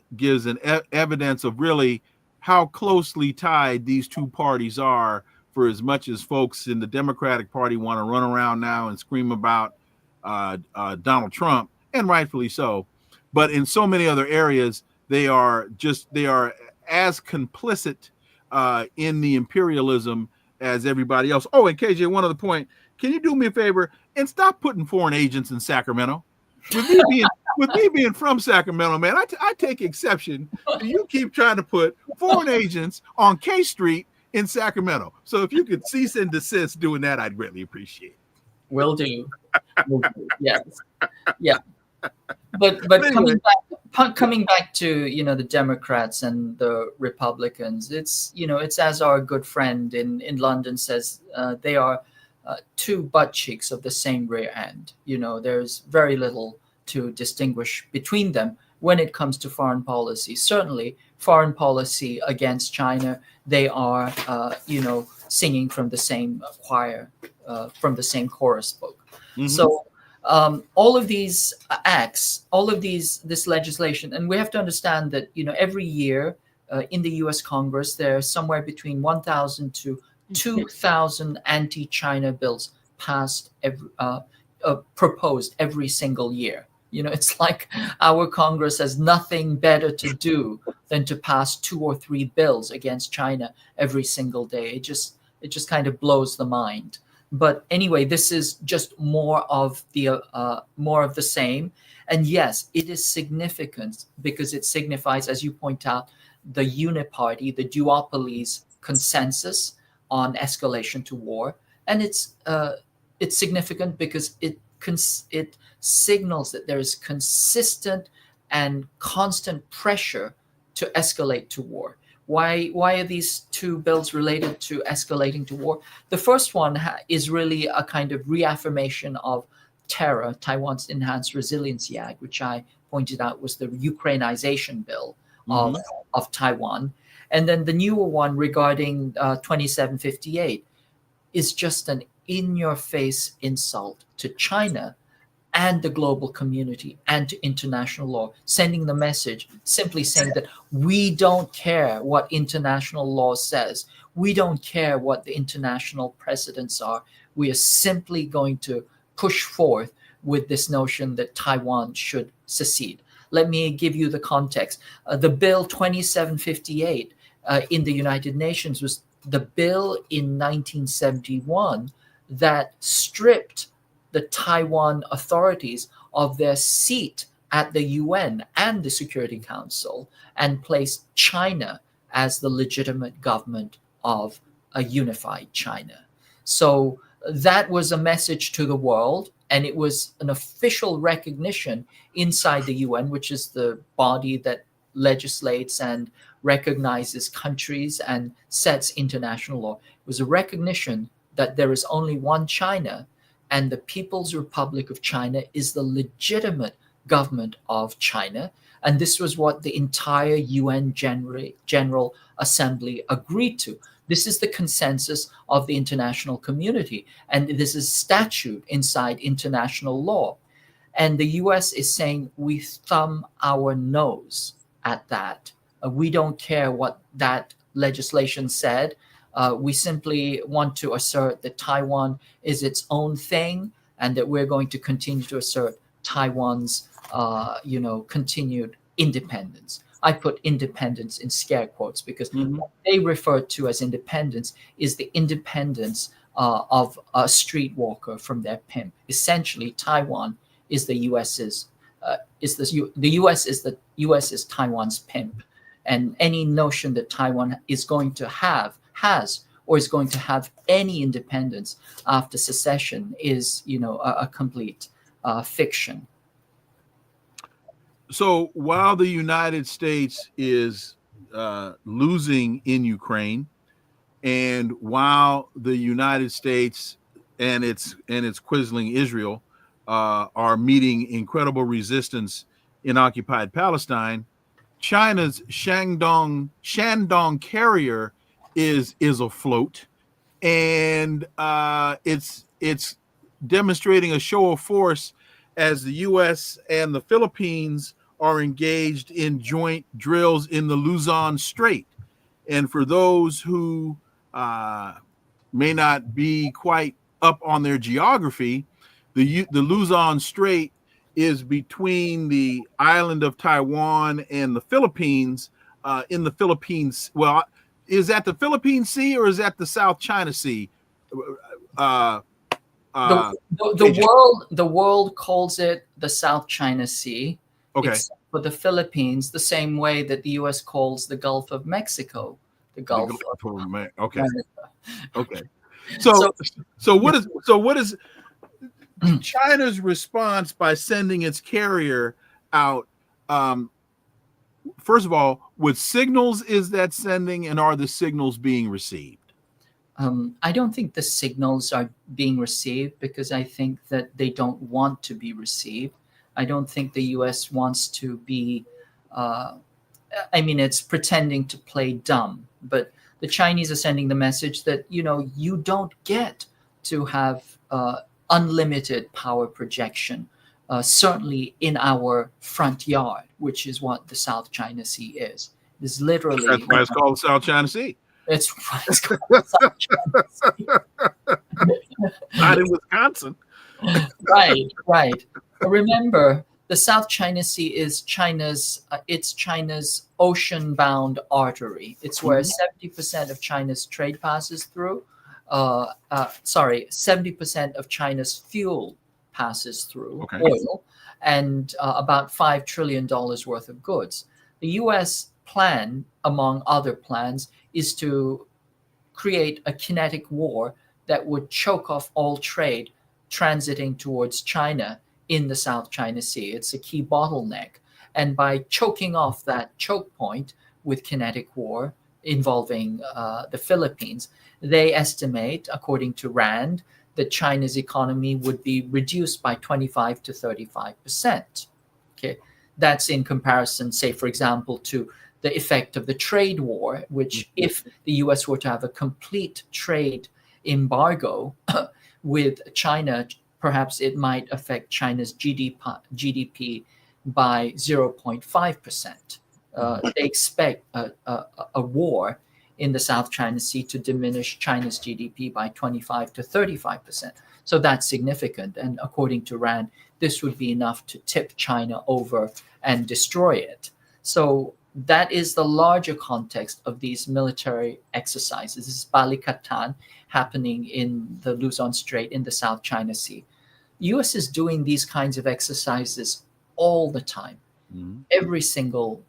an evidence of really how closely tied these 2 parties are, for as much as folks in the Democratic Party want to run around now and scream about Donald Trump, and rightfully so. But in so many other areas, they are as complicit in the imperialism as everybody else. Oh, and KJ, one other point. Can you do me a favor and stop putting foreign agents in Sacramento? With me being from Sacramento, man, I take exception. You keep trying to put foreign agents on K Street in Sacramento. So if you could cease and desist doing that, I'd greatly appreciate it. Will do. Yes. Yeah. But anyway, coming back to the Democrats and the Republicans, it's as our good friend in London says, they are 2 butt cheeks of the same rear end. There's very little to distinguish between them when it comes to foreign policy. Certainly, foreign policy against China, they are singing from the same choir, from the same chorus book. Mhm. So all of these acts, all of this legislation, and we have to understand that every year in the U.S. Congress there are somewhere between 1,000 to 2,000 anti-China bills passed proposed every single year. It's like our Congress has nothing better to do than to pass 2 or 3 bills against China every single day. It just kind of blows the mind. But anyway, this is just more of the same. And yes, it is significant because it signifies, as you point out, the uniparty, the duopoly's consensus on escalation to war. And it's significant because it signals that there is consistent and constant pressure to escalate to war. Why are these 2 bills related to escalating to war? The first one is really a kind of reaffirmation of TERRA, Taiwan's Enhanced Resiliency Act, which I pointed out was the Ukrainization bill of Taiwan. And then the newer one regarding 2758 is just an in-your-face insult to China and the global community and to international law, sending the message, simply saying that we don't care what international law says. We don't care what the international precedents are. We are simply going to push forth with this notion that Taiwan should secede. Let me give you the context. The bill 2758 in the United Nations was the bill in 1971 that stripped the Taiwan authorities of their seat at the UN and the Security Council and placed China as the legitimate government of a unified China. So that was a message to the world, and it was an official recognition inside the UN, which is the body that legislates and recognizes countries and sets international law. It was a recognition that there is only one China, and the People's Republic of China is the legitimate government of China. And this was what the entire UN General Assembly agreed to. This is the consensus of the international community, and this is statute inside international law. And the US is saying we thumb our nose at that. We don't care what that legislation said. We simply want to assert that Taiwan is its own thing, and that we're going to continue to assert Taiwan's, continued independence. I put independence in scare quotes because what they refer to as independence is the independence of a streetwalker from their pimp. Essentially, Taiwan is the US's US is Taiwan's pimp, and any notion that Taiwan is going to has or is going to have any independence after secession is a complete fiction. So while the United States is losing in Ukraine, and while the United States and its quisling Israel are meeting incredible resistance in occupied Palestine, China's Shandong carrier is afloat, and it's demonstrating a show of force as the U.S. and the Philippines are engaged in joint drills in the Luzon Strait. And for those who may not be quite up on their geography, the Luzon Strait is between the island of Taiwan and the Philippines. In the Philippines, well, is that the Philippine Sea or is that the South China Sea? The world calls it the South China Sea. Okay. Except for the Philippines, the same way that the U.S. calls the Gulf of Mexico the Gulf of Mexico. Okay. Canada. Okay. So what is China's response by sending its carrier out? First of all, what signals is that sending, and are the signals being received? I don't think the signals are being received because I think that they don't want to be received. I don't think the U.S. wants to be, it's pretending to play dumb, but The Chinese are sending the message that, you don't get to have unlimited power projection, certainly in our front yard, which is what the South China Sea is. It's literally. That's why it's called the South China Sea. It's why it's called the South China Sea. Not in Wisconsin. Right. Remember, the South China Sea is China's ocean-bound artery. It's where 70% of China's trade passes through. 70% of China's fuel passes through, oil, and about $5 trillion worth of goods. The U.S. plan, among other plans, is to create a kinetic war that would choke off all trade transiting towards China in the South China Sea. It's a key bottleneck. And by choking off that choke point with kinetic war involving the Philippines, they estimate, according to RAND, that China's economy would be reduced by 25 to 35%. Okay, that's in comparison, say, for example, to the effect of the trade war, which if the US were to have a complete trade embargo with China, perhaps it might affect China's GDP by 0.5%. They expect a war in the South China Sea to diminish China's GDP by 25 to 35%. So that's significant. And according to RAND, this would be enough to tip China over and destroy it. So that is the larger context of these military exercises. This is Balikatan happening in the Luzon Strait in the South China Sea. U.S. is doing these kinds of exercises all the time. Every single,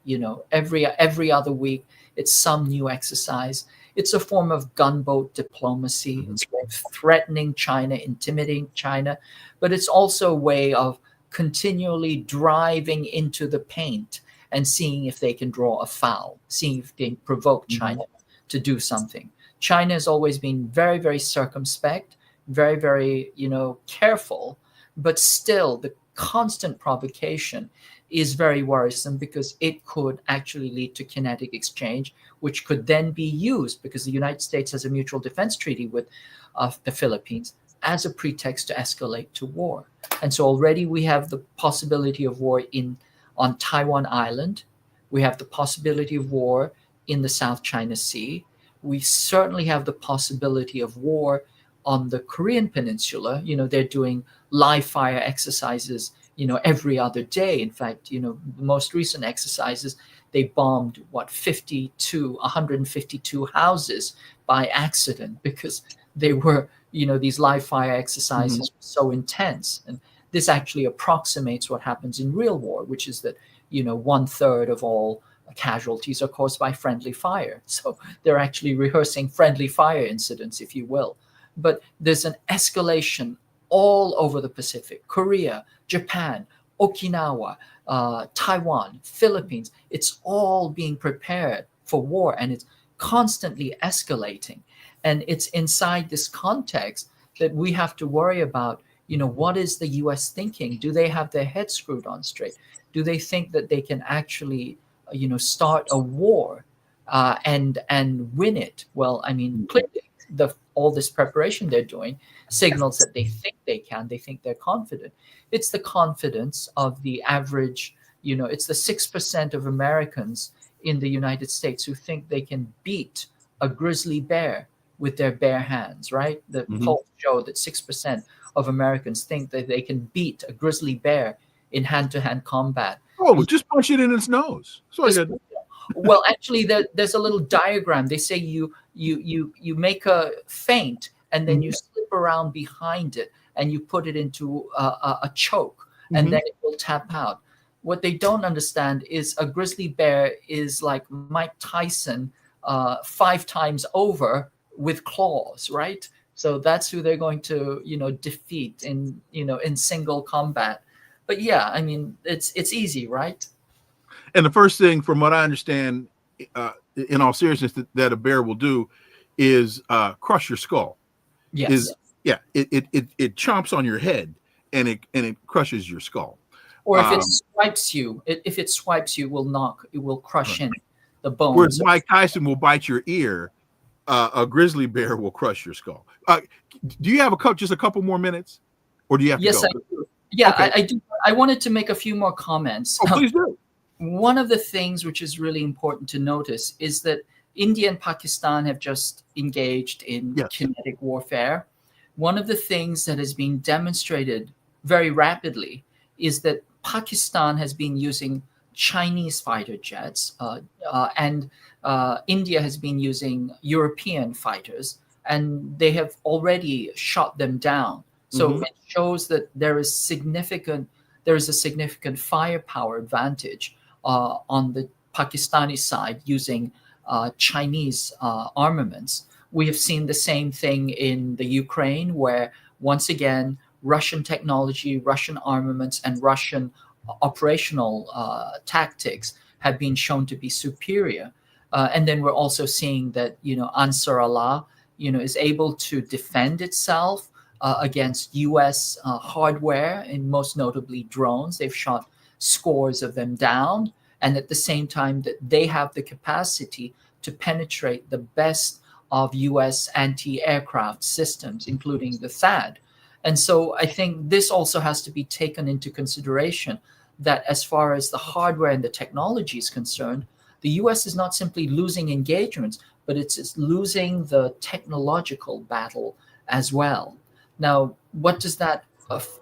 every other week, it's some new exercise. It's a form of gunboat diplomacy. It's threatening China, intimidating China, but it's also a way of continually driving into the paint and seeing if they can draw a foul, seeing if they provoke China to do something. China has always been very, very circumspect, very, very, careful, but still the constant provocation is very worrisome because it could actually lead to kinetic exchange, which could then be used because the United States has a mutual defense treaty with the Philippines as a pretext to escalate to war. And so already we have the possibility of war on Taiwan Island. We have the possibility of war in the South China Sea. We certainly have the possibility of war on the Korean Peninsula. They're doing live fire exercises every other day. In fact, the most recent exercises, they bombed 152 houses by accident because they were, these live fire exercises were so intense. And this actually approximates what happens in real war, which is that, 1/3 of all casualties are caused by friendly fire. So they're actually rehearsing friendly fire incidents, if you will. But there's an escalation all over the Pacific, Korea, Japan, Okinawa, Taiwan, Philippines. It's all being prepared for war, and it's constantly escalating. And it's inside this context that we have to worry about, what is the U.S. thinking? Do they have their heads screwed on straight? Do they think that they can actually, start a war and win it? Well, I mean, clearly all this preparation they're doing signals that they think they can. They think they're confident. It's the confidence of the average, it's the 6% of Americans in the United States who think they can beat a grizzly bear with their bare hands, right? The polls show that 6% of Americans think that they can beat a grizzly bear in hand-to-hand combat. Oh, just punch it in its nose. Well, actually, there's a little diagram. They say you make a feint and then you slip around behind it and you put it into a choke, and then it will tap out. What they don't understand is a grizzly bear is like Mike Tyson 5 times over with claws, right? So that's who they're going to, defeat in single combat. But yeah, I mean, it's easy, right? And the first thing, from what I understand, in all seriousness, that a bear will do is crush your skull. Yes. It chomps on your head and it crushes your skull. Or if it swipes you, if it swipes you, it will crush in the bones. Whereas Mike Tyson will bite your ear a grizzly bear will crush your skull. Do you have just a couple more minutes, or do you have to Yes, go? I do. Yeah, Okay. I do. I wanted to make a few more comments. Oh, please do. One of the things which is really important to notice is that India and Pakistan have just engaged in Yes. kinetic warfare. One of the things that has been demonstrated very rapidly is that Pakistan has been using Chinese fighter jets, and India has been using European fighters, and they have already shot them down. So Mhm. it shows that there is a significant firepower advantage on the Pakistani side using Chinese armaments. We have seen the same thing in the Ukraine, where once again Russian technology, Russian armaments, and Russian operational tactics have been shown to be superior. And then we're also seeing that Ansar Allah is able to defend itself against U.S. Hardware, and most notably drones. They've shot scores of them down, and at the same time that they have the capacity to penetrate the best of U.S. anti-aircraft systems, including the THAAD. And so I think this also has to be taken into consideration, that as far as the hardware and the technology is concerned, the U.S. is not simply losing engagements, but it's losing the technological battle as well. Now, what does that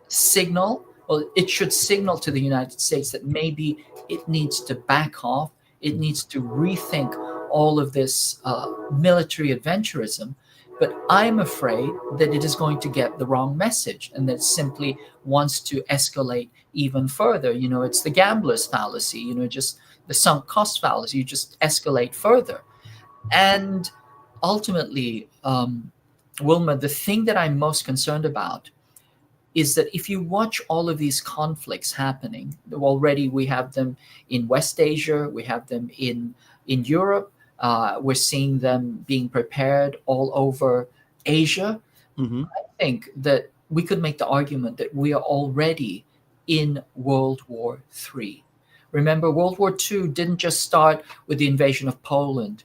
signal? Well, it should signal to the United States that maybe it needs to back off. It needs to rethink all of this military adventurism. But I'm afraid that it is going to get the wrong message, and that it simply wants to escalate even further. It's the gambler's fallacy, just the sunk cost fallacy. You just escalate further. And ultimately, Wilma, the thing that I'm most concerned about is that if you watch all of these conflicts happening, already we have them in West Asia, we have them in Europe, we're seeing them being prepared all over Asia. Mm-hmm. I think that we could make the argument that we are already in World War III. Remember, World War II didn't just start with the invasion of Poland.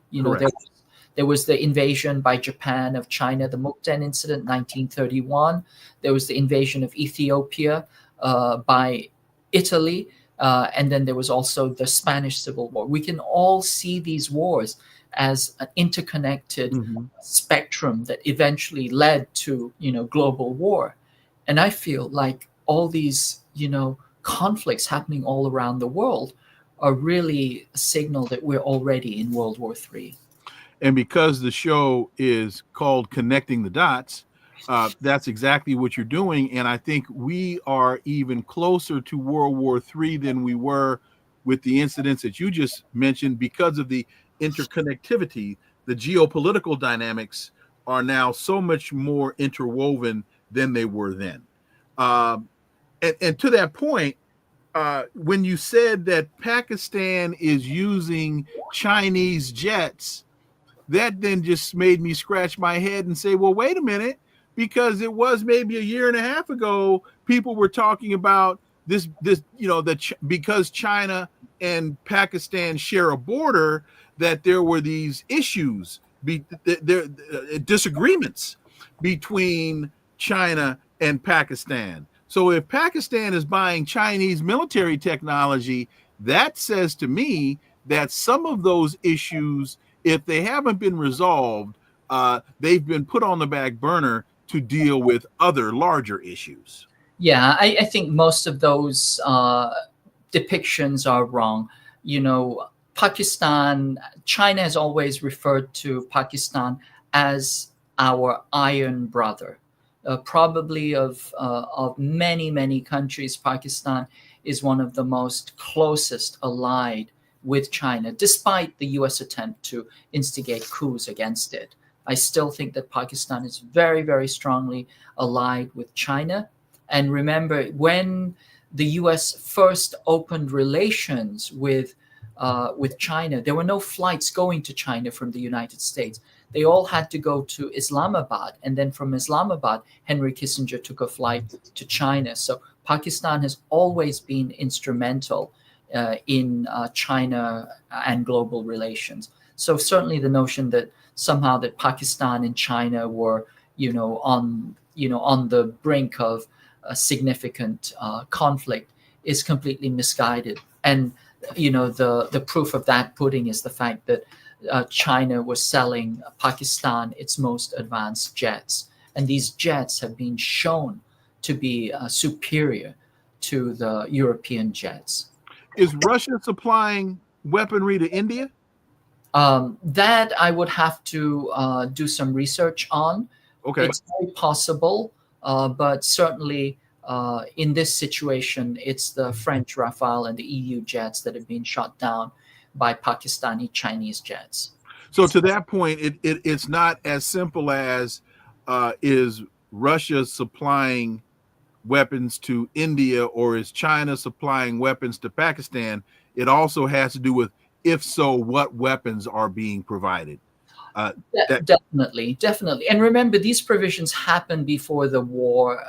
There was the invasion by Japan of China, the Mukden incident, 1931. There was the invasion of Ethiopia by Italy. And then there was also the Spanish Civil War. We can all see these wars as an interconnected spectrum that eventually led to, global war. And I feel like all these, conflicts happening all around the world are really a signal that we're already in World War III. And because the show is called Connecting the Dots, that's exactly what you're doing. And I think we are even closer to World War III than we were with the incidents that you just mentioned, because of the interconnectivity. The geopolitical dynamics are now so much more interwoven than they were then. And to that point, when you said that Pakistan is using Chinese jets, that then just made me scratch my head and say, well, wait a minute, because it was maybe a year and a half ago, people were talking about this, because China and Pakistan share a border, that there were these issues, disagreements between China and Pakistan. So if Pakistan is buying Chinese military technology, that says to me that some of those issues, if they haven't been resolved, they've been put on the back burner to deal with other larger issues. Yeah, I think most of those depictions are wrong. China has always referred to Pakistan as our iron brother. Probably of many, many countries, Pakistan is one of the most closest allied with China, despite the U.S. attempt to instigate coups against it. I still think that Pakistan is very, very strongly allied with China. And remember, when the U.S. first opened relations with China, there were no flights going to China from the United States. They all had to go to Islamabad. And then from Islamabad, Henry Kissinger took a flight to China. So Pakistan has always been instrumental in China and global relations. So certainly the notion that somehow that Pakistan and China were, on the brink of a significant conflict is completely misguided. And the proof of that pudding is the fact that China was selling Pakistan its most advanced jets, and these jets have been shown to be superior to the European jets. Is Russia supplying weaponry to India? That I would have to do some research on. Okay. It's very possible, but certainly in this situation, it's the French Rafale and the EU jets that have been shot down by Pakistani Chinese jets. So to that point, it's not as simple as is Russia supplying weapons to India or is China supplying weapons to Pakistan. It also has to do with, if so, what weapons are being provided. Definitely. And remember, these provisions happened before the war,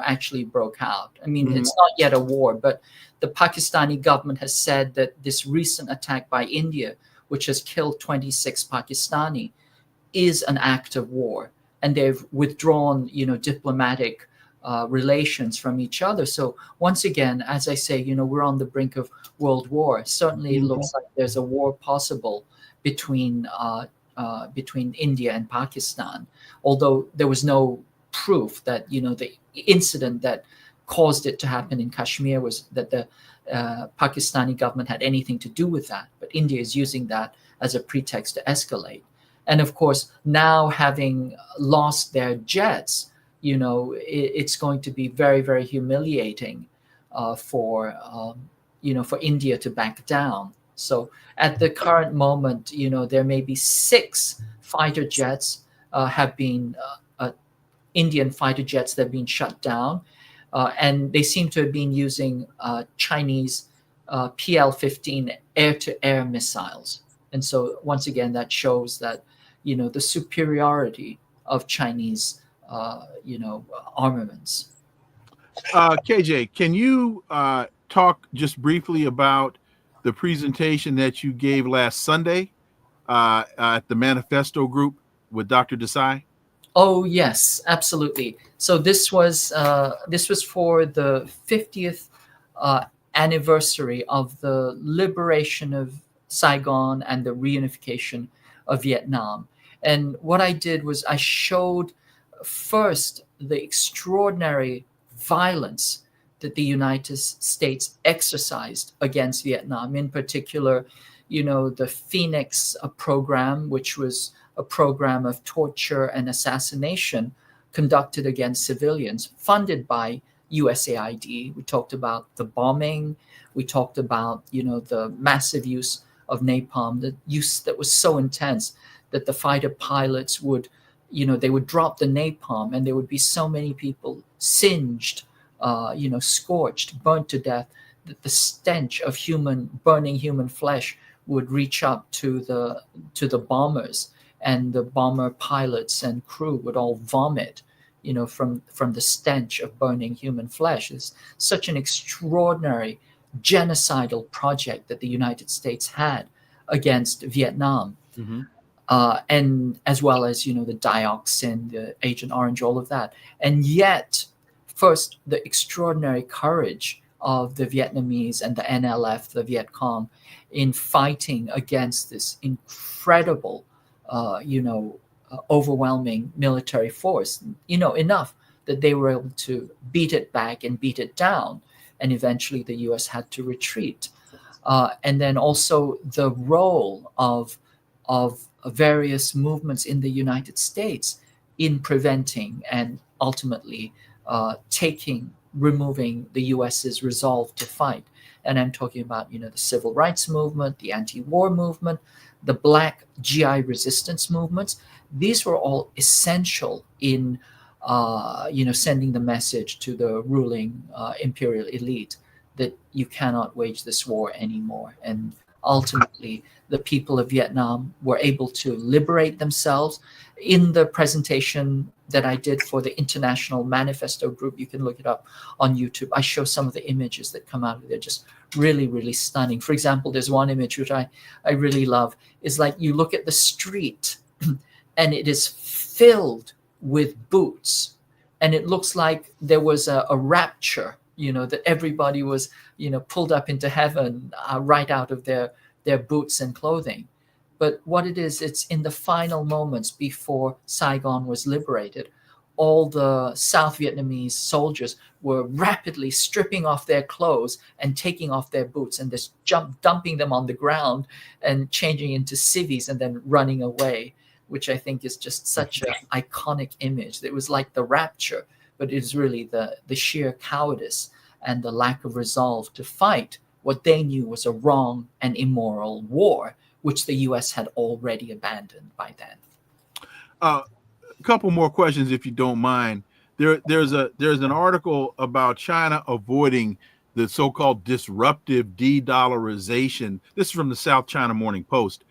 actually broke out. I mean, It's not yet a war, but the Pakistani government has said that this recent attack by India, which has killed 26 Pakistani, is an act of war, and they've withdrawn, diplomatic relations from each other. So once again, as I say, we're on the brink of world war. Certainly, it looks like there's a war possible between India and Pakistan, although there was no proof that the incident that caused it to happen in Kashmir was that the Pakistani government had anything to do with that. But India is using that as a pretext to escalate. And of course, now having lost their jets, it's going to be very, very humiliating for India to back down. So at the current moment, there may be 6 fighter jets have been Indian fighter jets that have been shut down, and they seem to have been using Chinese PL-15 air-to-air missiles. And so once again, that shows that the superiority of Chinese armaments. KJ, can you talk just briefly about the presentation that you gave last Sunday at the Manifesto Group with Dr. Desai? Oh yes, absolutely. So this was for the 50th anniversary of the liberation of Saigon and the reunification of Vietnam. And what I did was I showed first the extraordinary violence that the United States exercised against Vietnam, in particular, the Phoenix program, which was a program of torture and assassination conducted against civilians, funded by USAID. We talked about the bombing. We talked about, the massive use of napalm, the use that was so intense that the fighter pilots would, they would drop the napalm and there would be so many people singed, scorched, burnt to death, that the stench of burning human flesh would reach up to the bombers, and the bomber pilots and crew would all vomit, from the stench of burning human flesh. It's such an extraordinary genocidal project that the United States had against Vietnam. And as well as, the dioxin, the Agent Orange, all of that. And yet, first, the extraordinary courage of the Vietnamese and the NLF, the Viet Cong, in fighting against this incredible, overwhelming military force, enough that they were able to beat it back and beat it down. And eventually the US had to retreat. And then also the role of various movements in the United States in preventing and ultimately removing the US's resolve to fight. And I'm talking about, the civil rights movement, the anti-war movement, the Black GI resistance movements. These were all essential in, sending the message to the ruling imperial elite that you cannot wage this war anymore. And ultimately the people of Vietnam were able to liberate themselves. In the presentation that I did for the International Manifesto Group, you can look it up on YouTube, I show some of the images that come out of there, just really, really stunning. For example, there's one image which I really love, is like you look at the street and it is filled with boots, and it looks like there was a rapture, that everybody was, pulled up into heaven right out of their boots and clothing. But what it is, it's in the final moments before Saigon was liberated. All the South Vietnamese soldiers were rapidly stripping off their clothes and taking off their boots and just dumping them on the ground and changing into civvies and then running away, which I think is just such an iconic image. It was like the rapture, but it is really the sheer cowardice and the lack of resolve to fight what they knew was a wrong and immoral war, which the U.S. had already abandoned by then. A couple more questions, if you don't mind. There's an article about China avoiding the so-called disruptive de-dollarization. This is from the South China Morning Post.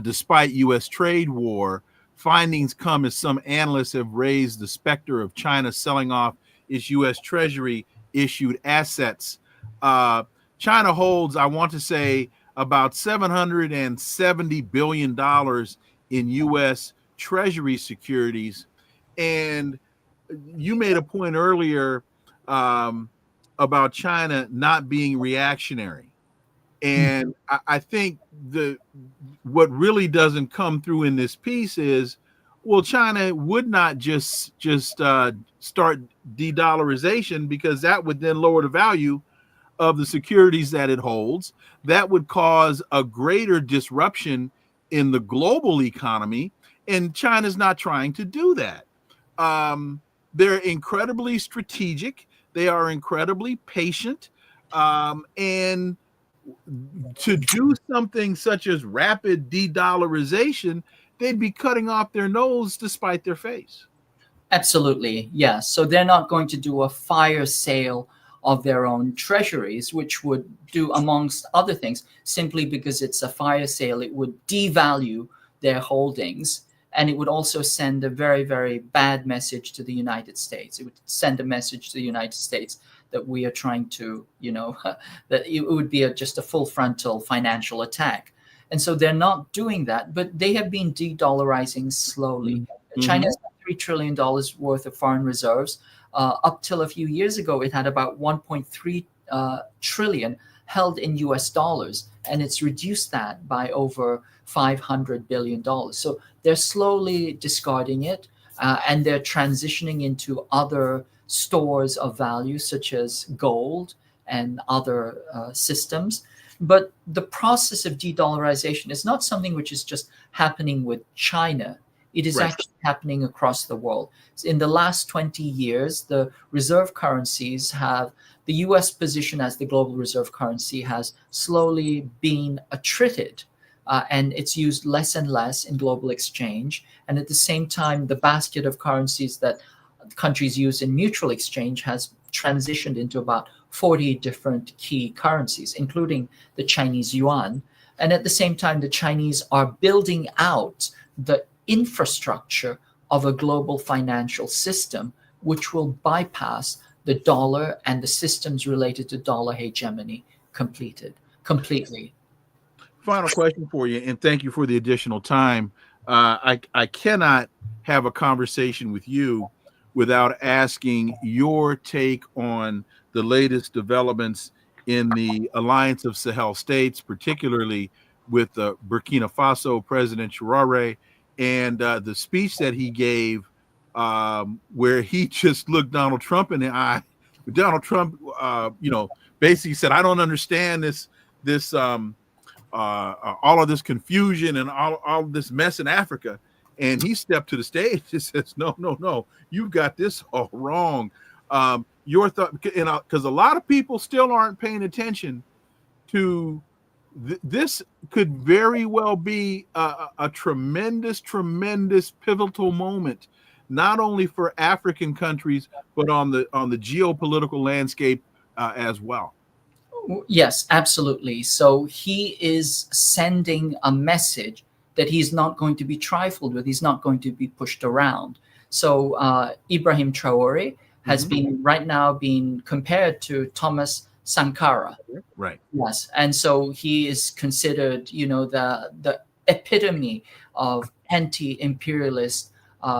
Despite U.S. trade war, findings come as some analysts have raised the specter of China selling off its U.S. Treasury issued assets. China holds, I want to say, about $770 billion in U.S. Treasury securities. And you made a point earlier about China not being reactionary. And I think what really doesn't come through in this piece is, well, China would not just start de-dollarization, because that would then lower the value of the securities that it holds. That would cause a greater disruption in the global economy, and China's not trying to do that. They're incredibly strategic. They are incredibly patient, and to do something such as rapid de-dollarization, they'd be cutting off their nose to spite their face. Absolutely, yes. So they're not going to do a fire sale of their own treasuries, which would do, amongst other things, simply because it's a fire sale, it would devalue their holdings. And it would also send a very, very bad message to the United States. It would send a message to the United States that we are trying to, that it would be just a full frontal financial attack. And so they're not doing that, but they have been de-dollarizing slowly. Mm-hmm. China has $3 trillion worth of foreign reserves. Up till a few years ago, it had about 1.3 trillion held in US dollars, and it's reduced that by over $500 billion. So they're slowly discarding it, and they're transitioning into other stores of value, such as gold and other systems. But the process of de-dollarization is not something which is just happening with China. It is actually happening across the world. In the last 20 years, the reserve currencies have, the US position as the global reserve currency has slowly been attrited, and it's used less and less in global exchange. And at the same time, the basket of currencies that countries use in mutual exchange has transitioned into about 40 different key currencies, including the Chinese yuan. And at the same time, the Chinese are building out the infrastructure of a global financial system, which will bypass the dollar and the systems related to dollar hegemony completely. Final question for you, and thank you for the additional time. I cannot have a conversation with you without asking your take on the latest developments in the Alliance of Sahel States, particularly with Burkina Faso President Traoré, and the speech that he gave, where he just looked Donald Trump in the eye. Donald Trump, basically said, "I don't understand this all of this confusion and all of this mess in Africa." And he stepped to the stage and says, "No, you've got this all wrong." Your thought, because a lot of people still aren't paying attention to this. Could very well be a tremendous pivotal moment, not only for African countries, but on the geopolitical landscape as well. Yes, absolutely. So he is sending a message that he's not going to be trifled with. He's not going to be pushed around. So Ibrahim Traore has been right now being compared to Thomas Sankara. Right. Yes, and so he is considered, the epitome of anti-imperialist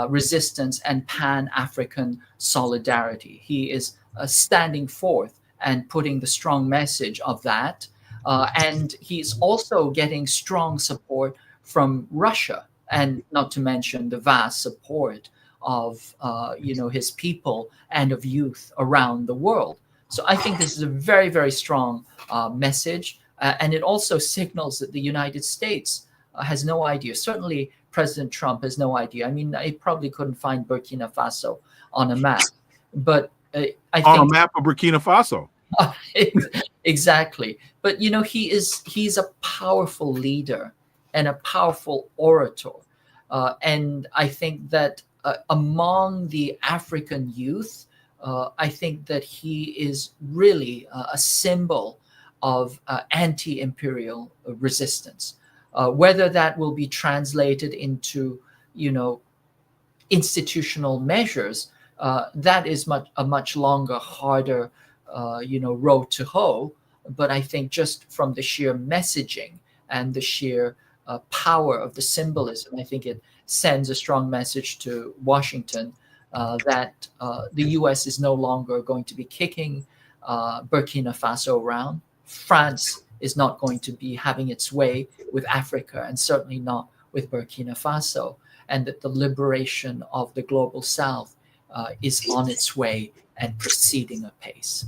resistance and pan-African solidarity. He is standing forth and putting the strong message of that, and he's also getting strong support from Russia, and not to mention the vast support of his people and of youth around the world. So I think this is a very, very strong message. And it also signals that the United States has no idea. Certainly, President Trump has no idea. I mean, he probably couldn't find Burkina Faso on a map. But I think on a map of Burkina Faso. Exactly. But, he's a powerful leader and a powerful orator. And I think that among the African youth, I think that he is really a symbol of anti-imperial resistance. Whether that will be translated into, institutional measures, that is a much longer, harder, road to hoe. But I think just from the sheer messaging and the sheer power of the symbolism, I think it sends a strong message to Washington that the U.S. is no longer going to be kicking Burkina Faso around. France is not going to be having its way with Africa, and certainly not with Burkina Faso, and that the liberation of the global South is on its way and proceeding apace.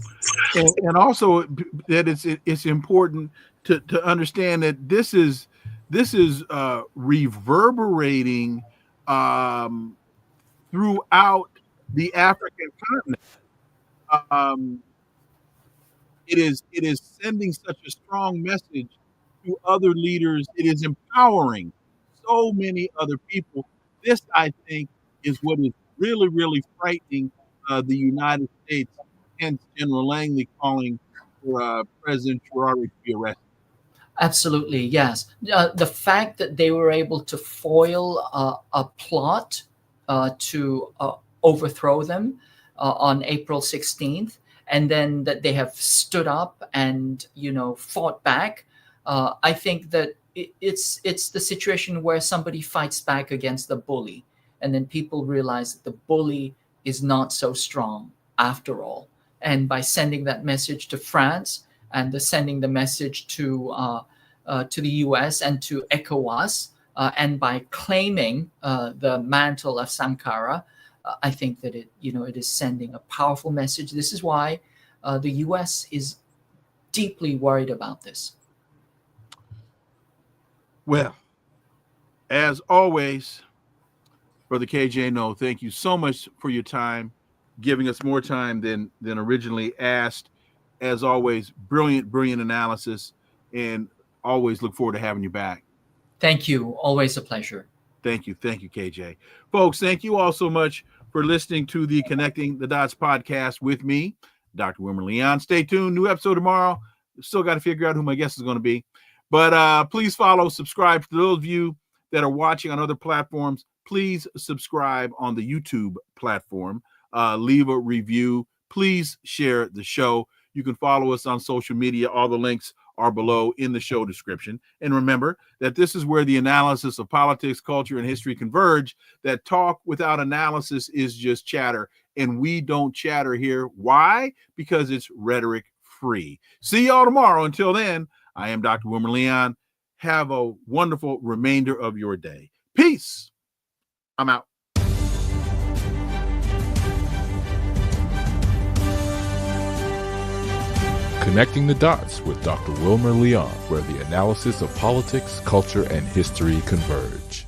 And also that it's important to understand that this is reverberating throughout the African continent. It is sending such a strong message to other leaders. It is empowering so many other people. This, I think, is what is really, really frightening the United States, hence General Langley calling for President Traore to be arrested. Absolutely, yes. The fact that they were able to foil a plot to overthrow them on April 16th, and then that they have stood up and fought back. I think that it's the situation where somebody fights back against the bully, and then people realize that the bully is not so strong after all. And by sending that message to France and sending the message to the U.S. and to ECOWAS, and by claiming the mantle of Sankara, I think that it is sending a powerful message. This is why the U.S. is deeply worried about this. Well, as always, Brother KJ No, thank you so much for your time, giving us more time than originally asked. As always, brilliant analysis, and always look forward to having you back. Thank you. Always a pleasure. Thank you, KJ. Folks, thank you all so much for listening to the Connecting the Dots podcast with me, Dr. Wilmer Leon. Stay tuned. New episode tomorrow. Still got to figure out who my guest is going to be. But please follow, subscribe. For those of you that are watching on other platforms, please subscribe on the YouTube platform. Leave a review. Please share the show. You can follow us on social media. All the links are below in the show description. And remember that this is where the analysis of politics, culture, and history converge. That talk without analysis is just chatter. And we don't chatter here. Why? Because it's rhetoric free. See y'all tomorrow. Until then, I am Dr. Wilmer Leon. Have a wonderful remainder of your day. Peace. I'm out. Connecting the Dots with Dr. Wilmer Leon, where the analysis of politics, culture, and history converge.